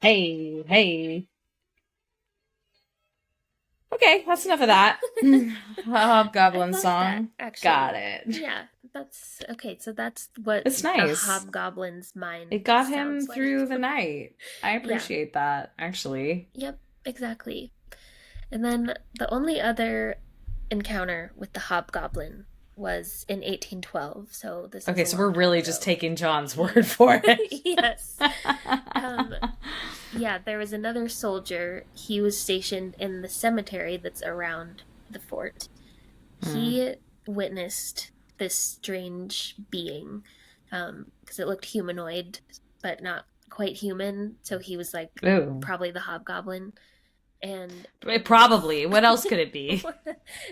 hey, hey. Okay, that's enough of that. I Hobgoblin love that, song. Got actually. it. Yeah, that's okay. So that's what It's a nice. hobgoblin's It mind got him sounds like. through the night. I Yeah, appreciate that, actually. yep, exactly. And then the only other encounter with the hobgoblin was in 1812. So this is Okay, a so long we're time really just ago. taking John's word for it. Yes. Um, yeah, there was another soldier. He was stationed in the cemetery that's around the fort. Hmm. He witnessed this strange being because it looked humanoid, but not quite human. So he was like Ooh. probably the hobgoblin. And it was. Probably. What else could it be?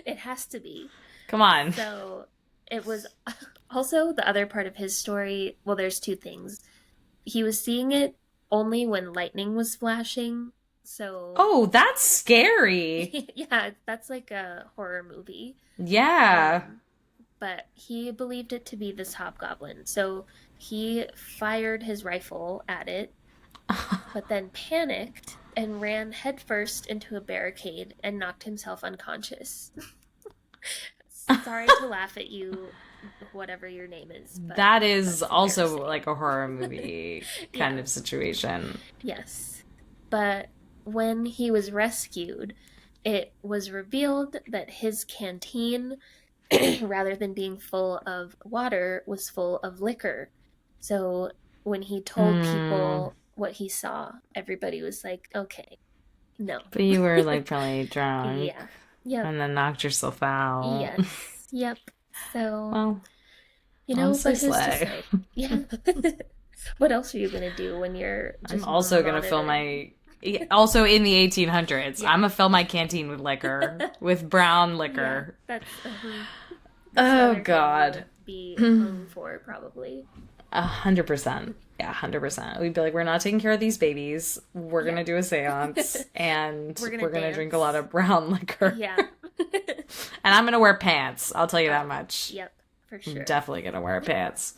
It has to be. Come on. So it was also the other part of his story. Well, there's two things. He was seeing it only when lightning was flashing. So, Oh, that's scary. yeah, that's like a horror movie. Yeah. Um, but he believed it to be this hobgoblin. So he fired his rifle at it, but then panicked and ran headfirst into a barricade and knocked himself unconscious. Sorry to laugh at you, whatever your name is, but That is that's also embarrassing. like a horror movie kind Yeah, of situation. yes. But when he was rescued, it was revealed that his canteen, rather than being full of water, was full of liquor. So when he told Hmm. people what he saw, everybody was like, okay, no. But you were like probably drunk Yeah. Yep. and then knocked yourself out. Yes. Yep. So, Well, honestly, but who's to slay. say? Yeah. What else are you going to do when you're I'm just also gonna fill monitoring? my. Also in the 1800s, Yeah. I'm gonna fill my canteen with liquor, with brown Yeah, liquor. that's Oh another thing God. you'll be hung for probably. 100%. Yeah, 100%. We'd be like, we're not taking care of these babies. We're Yeah. gonna do a seance, and We're we're gonna gonna drink a lot dance. of brown liquor. Yeah. And I'm gonna wear pants. I'll tell you that Oh, much. yep, for I'm sure. definitely gonna wear pants.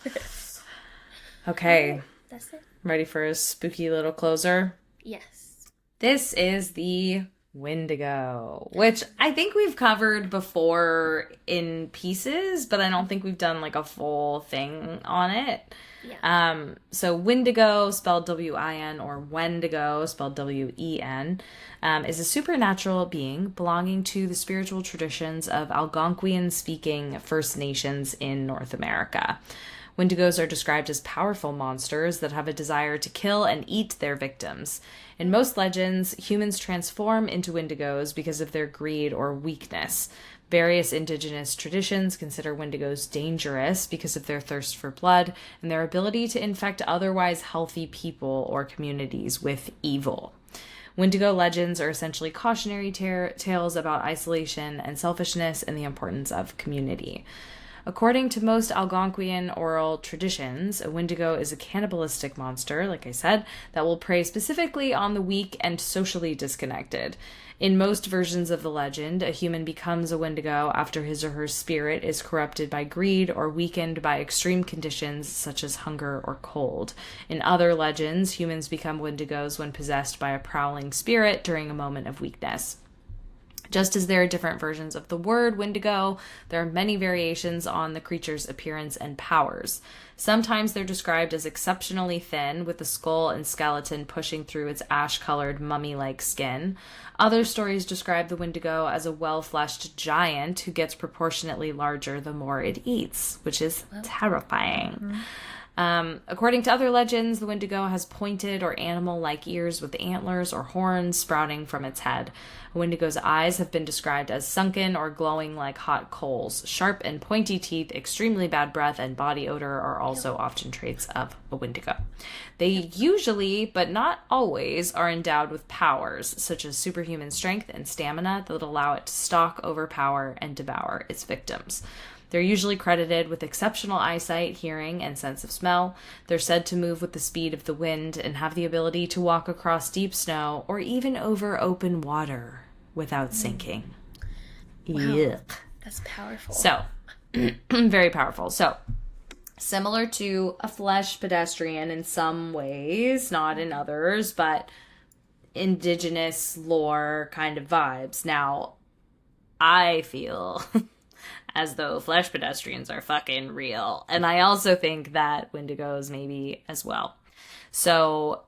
All Okay, right, that's it. ready for a spooky little closer? Yes. This is the Windigo, which I think we've covered before in pieces, but I don't think we've done like a full thing on it. Yeah. So Windigo, spelled W-I-N, or Wendigo, spelled W-E-N, is a supernatural being belonging to the spiritual traditions of Algonquian-speaking First Nations in North America. Wendigos are described as powerful monsters that have a desire to kill and eat their victims. In most legends, humans transform into Wendigos because of their greed or weakness. Various indigenous traditions consider Wendigos dangerous because of their thirst for blood and their ability to infect otherwise healthy people or communities with evil. Wendigo legends are essentially cautionary tales about isolation and selfishness and the importance of community. According to most Algonquian oral traditions, a Wendigo is a cannibalistic monster, like I said, that will prey specifically on the weak and socially disconnected. In most versions of the legend, a human becomes a Wendigo after his or her spirit is corrupted by greed or weakened by extreme conditions such as hunger or cold. In other legends, humans become Wendigos when possessed by a prowling spirit during a moment of weakness. Just as there are different versions of the word Wendigo, there are many variations on the creature's appearance and powers. Sometimes they're described as exceptionally thin, with the skull and skeleton pushing through its ash-colored mummy-like skin. Other stories describe the Wendigo as a well-fleshed giant who gets proportionately larger the more it eats, which is terrifying. According to other legends, the Wendigo has pointed or animal-like ears with antlers or horns sprouting from its head. A Wendigo's eyes have been described as sunken or glowing like hot coals. Sharp and pointy teeth, extremely bad breath, and body odor are also often traits of a Wendigo. They usually, but not always, are endowed with powers, such as superhuman strength and stamina that allow it to stalk, overpower, and devour its victims. They're usually credited with exceptional eyesight, hearing, and sense of smell. They're said to move with the speed of the wind and have the ability to walk across deep snow or even over open water without sinking. Wow. Yuck. That's powerful. So, very powerful. So, similar to a flesh pedestrian in some ways, not in others, but indigenous lore kind of vibes. Now, I feel as though flesh pedestrians are fucking real. And I also think that Wendigos maybe as well. So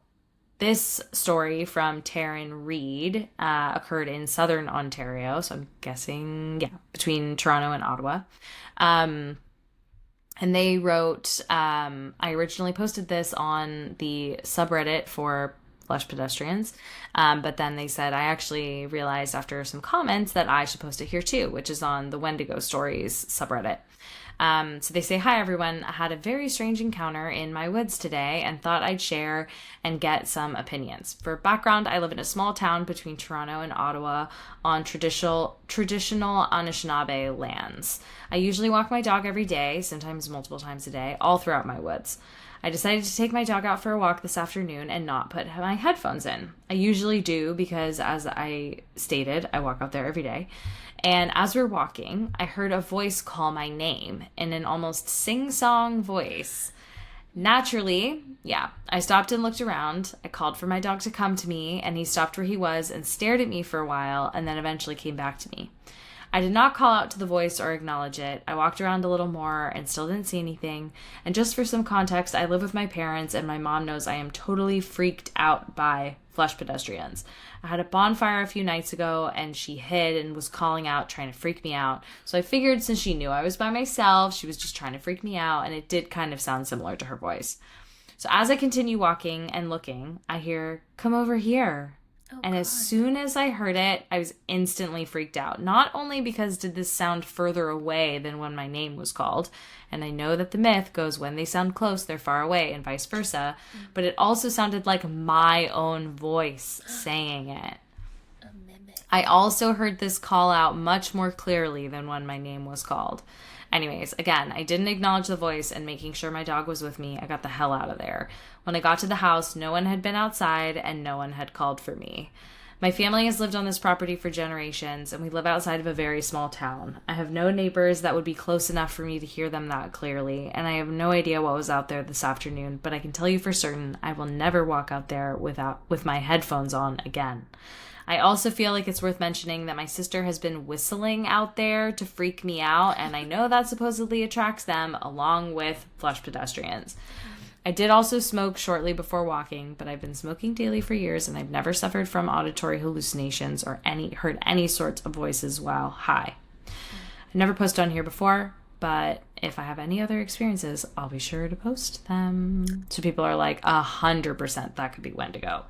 this story from Taryn Reed occurred in southern Ontario. So I'm guessing, yeah, between Toronto and Ottawa. And they wrote, I originally posted this on the subreddit for flesh pedestrians. But then they said, I actually realized after some comments that I should post it here too, which is on the Wendigo Stories subreddit. So they say, hi everyone, I had a very strange encounter in my woods today and thought I'd share and get some opinions. For background, I live in a small town between Toronto and Ottawa on traditional Anishinaabe lands. I usually walk my dog every day, sometimes multiple times a day, all throughout my woods. I decided to take my dog out for a walk this afternoon and not put my headphones in. I usually do because, as I stated, I walk out there every day. And as we're walking, I heard a voice call my name in an almost sing-song voice. Naturally, I stopped and looked around. I called for my dog to come to me, and he stopped where he was and stared at me for a while and then eventually came back to me. I did not call out to the voice or acknowledge it. I walked around a little more and still didn't see anything. And just for some context, I live with my parents and my mom knows I am totally freaked out by flesh pedestrians. I had a bonfire a few nights ago and she hid and was calling out, trying to freak me out. So I figured since she knew I was by myself, she was just trying to freak me out, and it did kind of sound similar to her voice. So as I continue walking and looking, I hear, "Come over here." And as soon as I heard it, I was instantly freaked out. Not only because did this sound further away than when my name was called, and I know that the myth goes when they sound close, they're far away, and vice versa, but it also sounded like my own voice saying it. I also heard this call out much more clearly than when my name was called. Anyways, again, I didn't acknowledge the voice, and making sure my dog was with me, I got the hell out of there. When I got to the house, no one had been outside and no one had called for me. My family has lived on this property for generations, and we live outside of a very small town. I have no neighbors that would be close enough for me to hear them that clearly, and I have no idea what was out there this afternoon, but I can tell you for certain I will never walk out there with my headphones on again. I also feel like it's worth mentioning that my sister has been whistling out there to freak me out, and I know that supposedly attracts them along with flush pedestrians. I did also smoke shortly before walking, but I've been smoking daily for years, and I've never suffered from auditory hallucinations or heard any sorts of voices while high. I never posted on here before, but if I have any other experiences, I'll be sure to post them. So people are like, 100% that could be Wendigo.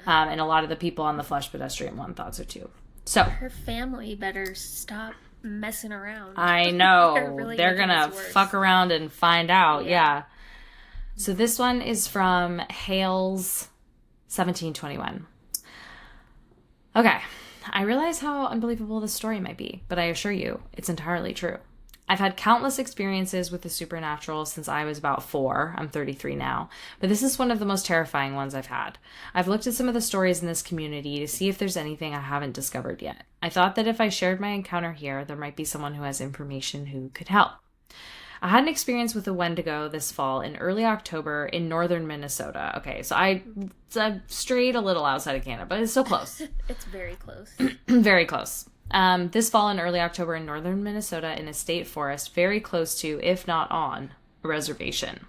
Yeah. And a lot of the people on the flush pedestrian one thought so too. So her family better stop messing around. I know. They're gonna fuck around and find out. Yeah. So this one is from Hales 1721. Okay, I realize how unbelievable this story might be, but I assure you, it's entirely true. I've had countless experiences with the supernatural since I was about 4. I'm 33 now, but this is one of the most terrifying ones I've had. I've looked at some of the stories in this community to see if there's anything I haven't discovered yet. I thought that if I shared my encounter here, there might be someone who has information who could help. I had an experience with a Wendigo this fall in early October in northern Minnesota. Okay, so I strayed a little outside of Canada, but it's so close. It's very close. Very close. This fall in early October in northern Minnesota in a state forest very close to, if not on, a reservation.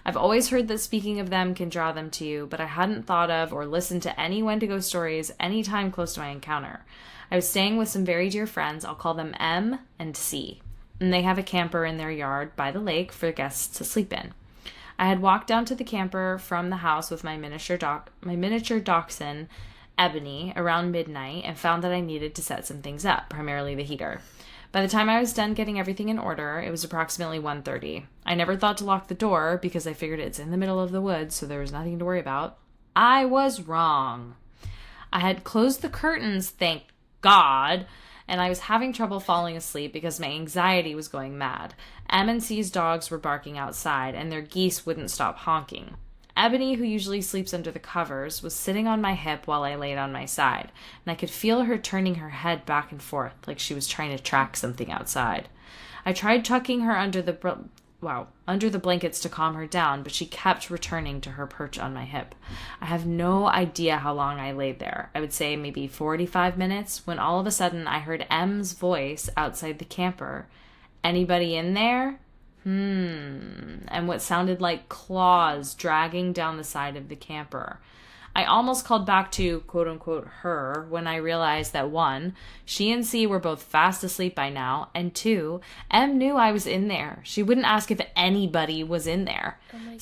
I've always heard that speaking of them can draw them to you, but I hadn't thought of or listened to any Wendigo stories any time close to my encounter. I was staying with some very dear friends. I'll call them M and C. And they have a camper in their yard by the lake for guests to sleep in. I had walked down to the camper from the house with my miniature dachshund, Ebony, around midnight and found that I needed to set some things up, primarily the heater. By the time I was done getting everything in order, it was approximately 1:30. I never thought to lock the door because I figured it's in the middle of the woods, so there was nothing to worry about. I was wrong. I had closed the curtains, thank God, and I was having trouble falling asleep because my anxiety was going mad. M and C's dogs were barking outside, and their geese wouldn't stop honking. Ebony, who usually sleeps under the covers, was sitting on my hip while I laid on my side, and I could feel her turning her head back and forth like she was trying to track something outside. I tried tucking her under the blankets to calm her down, but she kept returning to her perch on my hip. I have no idea how long I laid there. I would say maybe 45 minutes, when all of a sudden I heard M's voice outside the camper. Anybody in there? And what sounded like claws dragging down the side of the camper. I almost called back to quote-unquote her when I realized that 1, she and C were both fast asleep by now, and 2, M knew I was in there. She wouldn't ask if anybody was in there. Oh my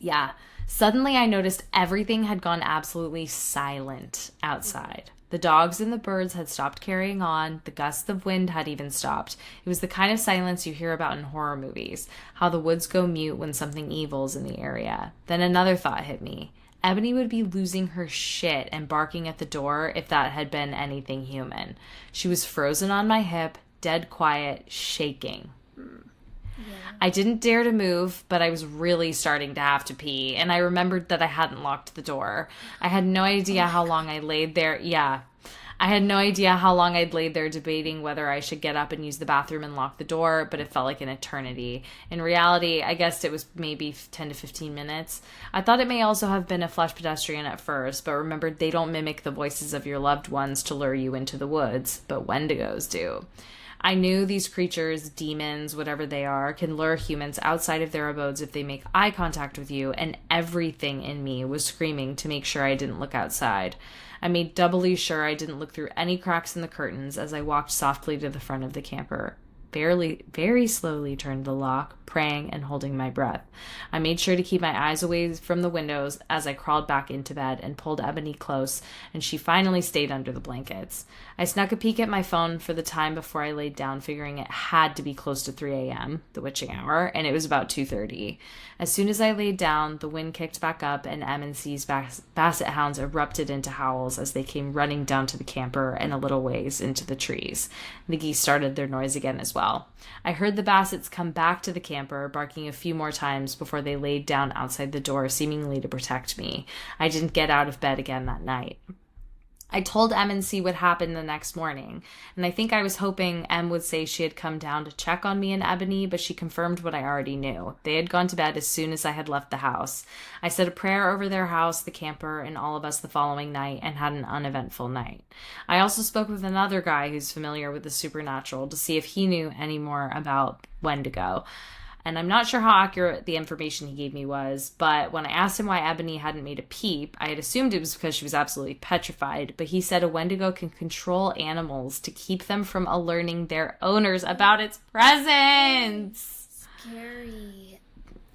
God. Suddenly I noticed everything had gone absolutely silent outside. The dogs and the birds had stopped carrying on. The gusts of wind had even stopped. It was the kind of silence you hear about in horror movies, how the woods go mute when something evil's in the area. Then another thought hit me. Ebony would be losing her shit and barking at the door if that had been anything human. She was frozen on my hip, dead quiet, shaking. Yeah. I didn't dare to move, but I was really starting to have to pee, and I remembered that I hadn't locked the door. I had no idea how long I laid there. I had no idea how long I'd laid there debating whether I should get up and use the bathroom and lock the door, but it felt like an eternity. In reality, I guessed it was maybe 10 to 15 minutes. I thought it may also have been a flush pedestrian at first, but remembered they don't mimic the voices of your loved ones to lure you into the woods, but Wendigos do. I knew these creatures, demons, whatever they are, can lure humans outside of their abodes if they make eye contact with you, and everything in me was screaming to make sure I didn't look outside. I made doubly sure I didn't look through any cracks in the curtains as I walked softly to the front of the camper. Very slowly turned the lock, praying and holding my breath. I made sure to keep my eyes away from the windows as I crawled back into bed and pulled Ebony close, and she finally stayed under the blankets. I snuck a peek at my phone for the time before I laid down, figuring it had to be close to 3 a.m., the witching hour, and it was about 2:30. As soon as I laid down, the wind kicked back up, and M and C's basset hounds erupted into howls as they came running down to the camper and a little ways into the trees. The geese started their noise again as well. well. I heard the Bassets come back to the camper, barking a few more times before they laid down outside the door, seemingly to protect me. I didn't get out of bed again that night. I told Em and C what happened the next morning, and I think I was hoping Em would say she had come down to check on me and Ebony, but she confirmed what I already knew. They had gone to bed as soon as I had left the house. I said a prayer over their house, the camper, and all of us the following night, and had an uneventful night. I also spoke with another guy who's familiar with the supernatural to see if he knew any more about Wendigo. And I'm not sure how accurate the information he gave me was, but when I asked him why Ebony hadn't made a peep, I had assumed it was because she was absolutely petrified, but he said a Wendigo can control animals to keep them from alerting their owners about its presence. Scary.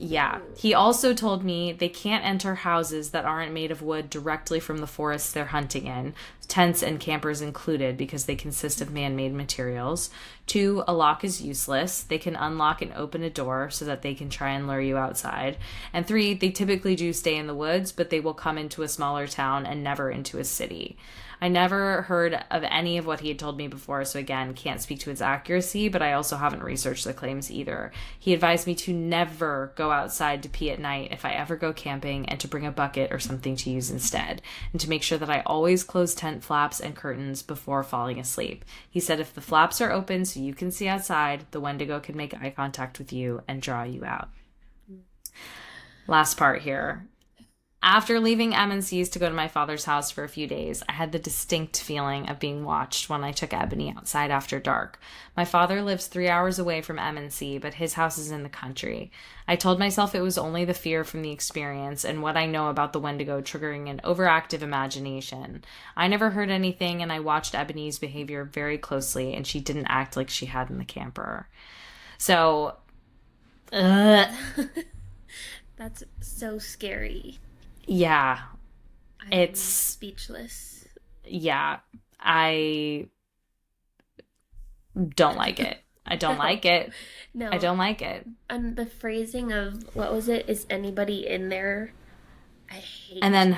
Yeah. He also told me they can't enter houses that aren't made of wood directly from the forests they're hunting in, tents and campers included, because they consist of man-made materials. 2, a lock is useless. They can unlock and open a door so that they can try and lure you outside. And 3, they typically do stay in the woods, but they will come into a smaller town and never into a city. I never heard of any of what he had told me before, so again, can't speak to its accuracy, but I also haven't researched the claims either. He advised me to never go outside to pee at night if I ever go camping, and to bring a bucket or something to use instead, and to make sure that I always close tent flaps and curtains before falling asleep. He said if the flaps are open so you can see outside, the Wendigo can make eye contact with you and draw you out. Last part here. After leaving M&C's to go to my father's house for a few days, I had the distinct feeling of being watched when I took Ebony outside after dark. My father lives 3 hours away from M&C, but his house is in the country. I told myself it was only the fear from the experience and what I know about the Wendigo triggering an overactive imagination. I never heard anything, and I watched Ebony's behavior very closely, and she didn't act like she had in the camper. So, That's so scary. Yeah, I'm speechless. Yeah, I don't like it. I don't like it. No. I don't like it. And the phrasing of, what was it? Is anybody in there? I hate And then,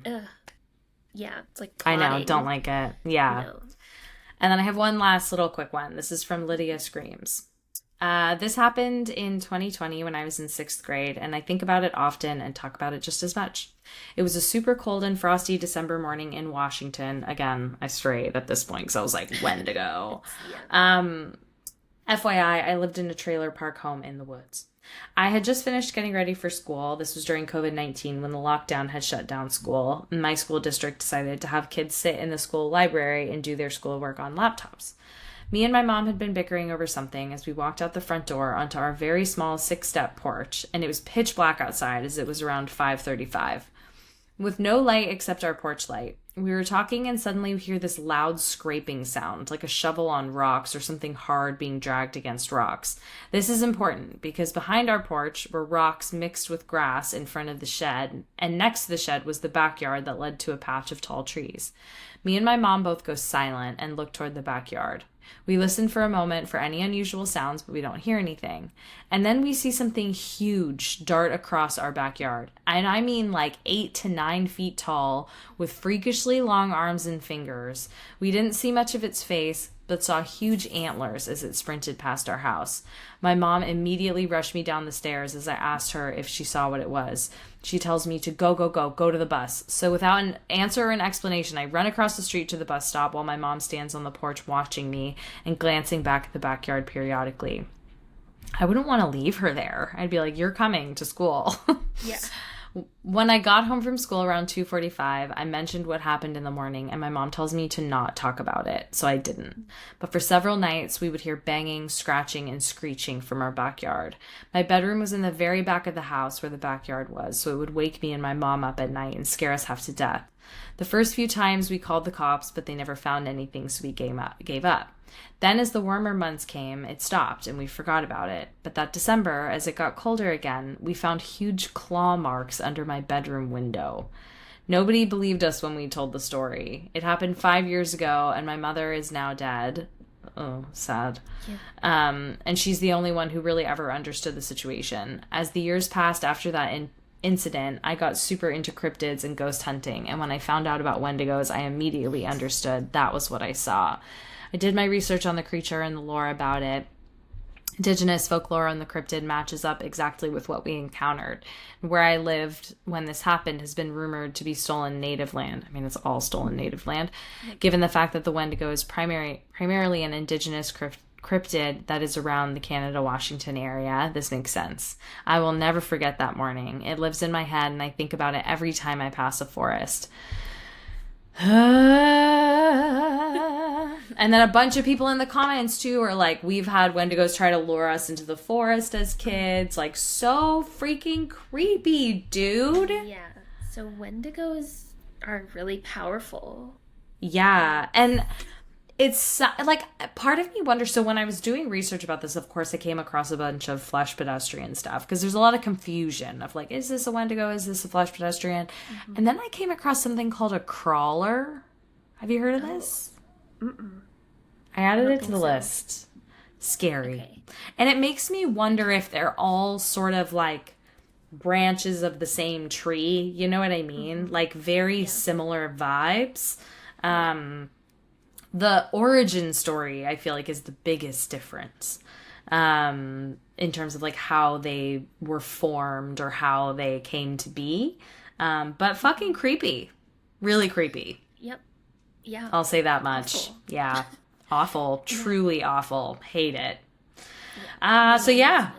Ugh. Yeah, it's like I plotting. know, don't like it. Yeah. No. And then I have one last little quick one. This is from Lydia Screams. This happened in 2020 when I was in 6th grade, and I think about it often and talk about it just as much. It was a super cold and frosty December morning in Washington. Again, I strayed at this point because I was like, Wendigo. FYI, I lived in a trailer park home in the woods. I had just finished getting ready for school. This was during COVID-19 when the lockdown had shut down school. My school district decided to have kids sit in the school library and do their schoolwork on laptops. Me and my mom had been bickering over something as we walked out the front door onto our very small 6-step porch, and it was pitch black outside as it was around 5:35. With no light except our porch light, we were talking and suddenly we hear this loud scraping sound, like a shovel on rocks or something hard being dragged against rocks. This is important because behind our porch were rocks mixed with grass in front of the shed, and next to the shed was the backyard that led to a patch of tall trees. Me and my mom both go silent and look toward the backyard. We listen for a moment for any unusual sounds, but we don't hear anything. And then we see something huge dart across our backyard. And I mean like 8 to 9 feet tall, with freakishly long arms and fingers. We didn't see much of its face, but saw huge antlers as it sprinted past our house. My mom immediately rushed me down the stairs as I asked her if she saw what it was. She tells me to go to the bus. So without an answer or an explanation, I run across the street to the bus stop while my mom stands on the porch watching me and glancing back at the backyard periodically. I wouldn't want to leave her there. I'd be like, you're coming to school. Yeah. When I got home from school around 2:45, I mentioned what happened in the morning, and my mom tells me to not talk about it, so I didn't. But for several nights, we would hear banging, scratching, and screeching from our backyard. My bedroom was in the very back of the house where the backyard was, so it would wake me and my mom up at night and scare us half to death. The first few times we called the cops, but they never found anything, so we gave up. Then as the warmer months came, it stopped and we forgot about it. But that December, as it got colder again, we found huge claw marks under my bedroom window. Nobody believed us when we told the story. It happened 5 years ago and my mother is now dead. Oh, sad. Yeah. And she's the only one who really ever understood the situation. As the years passed after that incident, I got super into cryptids and ghost hunting, and when I found out about Wendigos, I immediately understood that was what I saw. I did my research on the creature and the lore about it. Indigenous folklore on the cryptid matches up exactly with what we encountered. Where I lived when this happened has been rumored to be stolen native land. I mean, it's all stolen native land. Given the fact that the Wendigo is primarily an indigenous cryptid that is around the Canada-Washington area, this makes sense. I will never forget that morning. It lives in my head, and I think about it every time I pass a forest. And then a bunch of people in the comments too are like, we've had Wendigos try to lure us into the forest as kids. Like, so freaking creepy, dude. Yeah. So Wendigos are really powerful. Yeah. And it's like, part of me wonders. So when I was doing research about this, of course, I came across a bunch of flesh pedestrian stuff because there's a lot of confusion of like, is this a Wendigo? Is this a flesh pedestrian? Mm-hmm. And then I came across something called a crawler. Have you heard of this? Mm-mm. I added it to the list. Scary. Okay. And it makes me wonder if they're all sort of like branches of the same tree. You know what I mean? Mm-hmm. Like very similar vibes. The origin story, I feel like, is the biggest difference in terms of like how they were formed or how they came to be. But fucking creepy. Really creepy. Yep. Yeah. I'll say that much. Awful. Yeah. Awful. Truly awful. Hate it. Yeah. So yeah.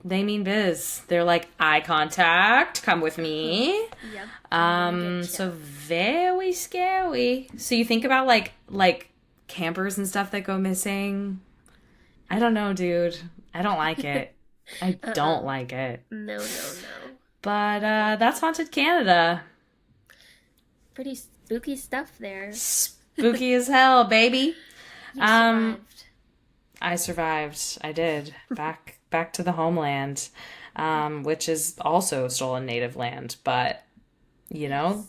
They mean biz. They're like, eye contact, come with me. Yep. So very scary. So you think about like campers and stuff that go missing. I don't know, dude. I don't like it. I don't like it. No. But that's Haunted Canada. Pretty spooky stuff there. Spooky as hell, baby. You survived. I survived. I did. Back to the homeland, which is also stolen native land, but you know,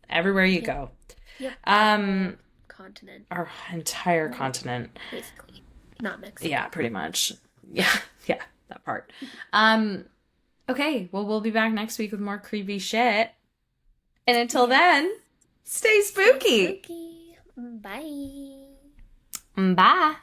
everywhere you go. Yep. Continent. Our entire continent. Basically. Not Mexico. Yeah, pretty much. Yeah, that part. Okay, well, we'll be back next week with more creepy shit. And until then, stay spooky. Bye. Bye.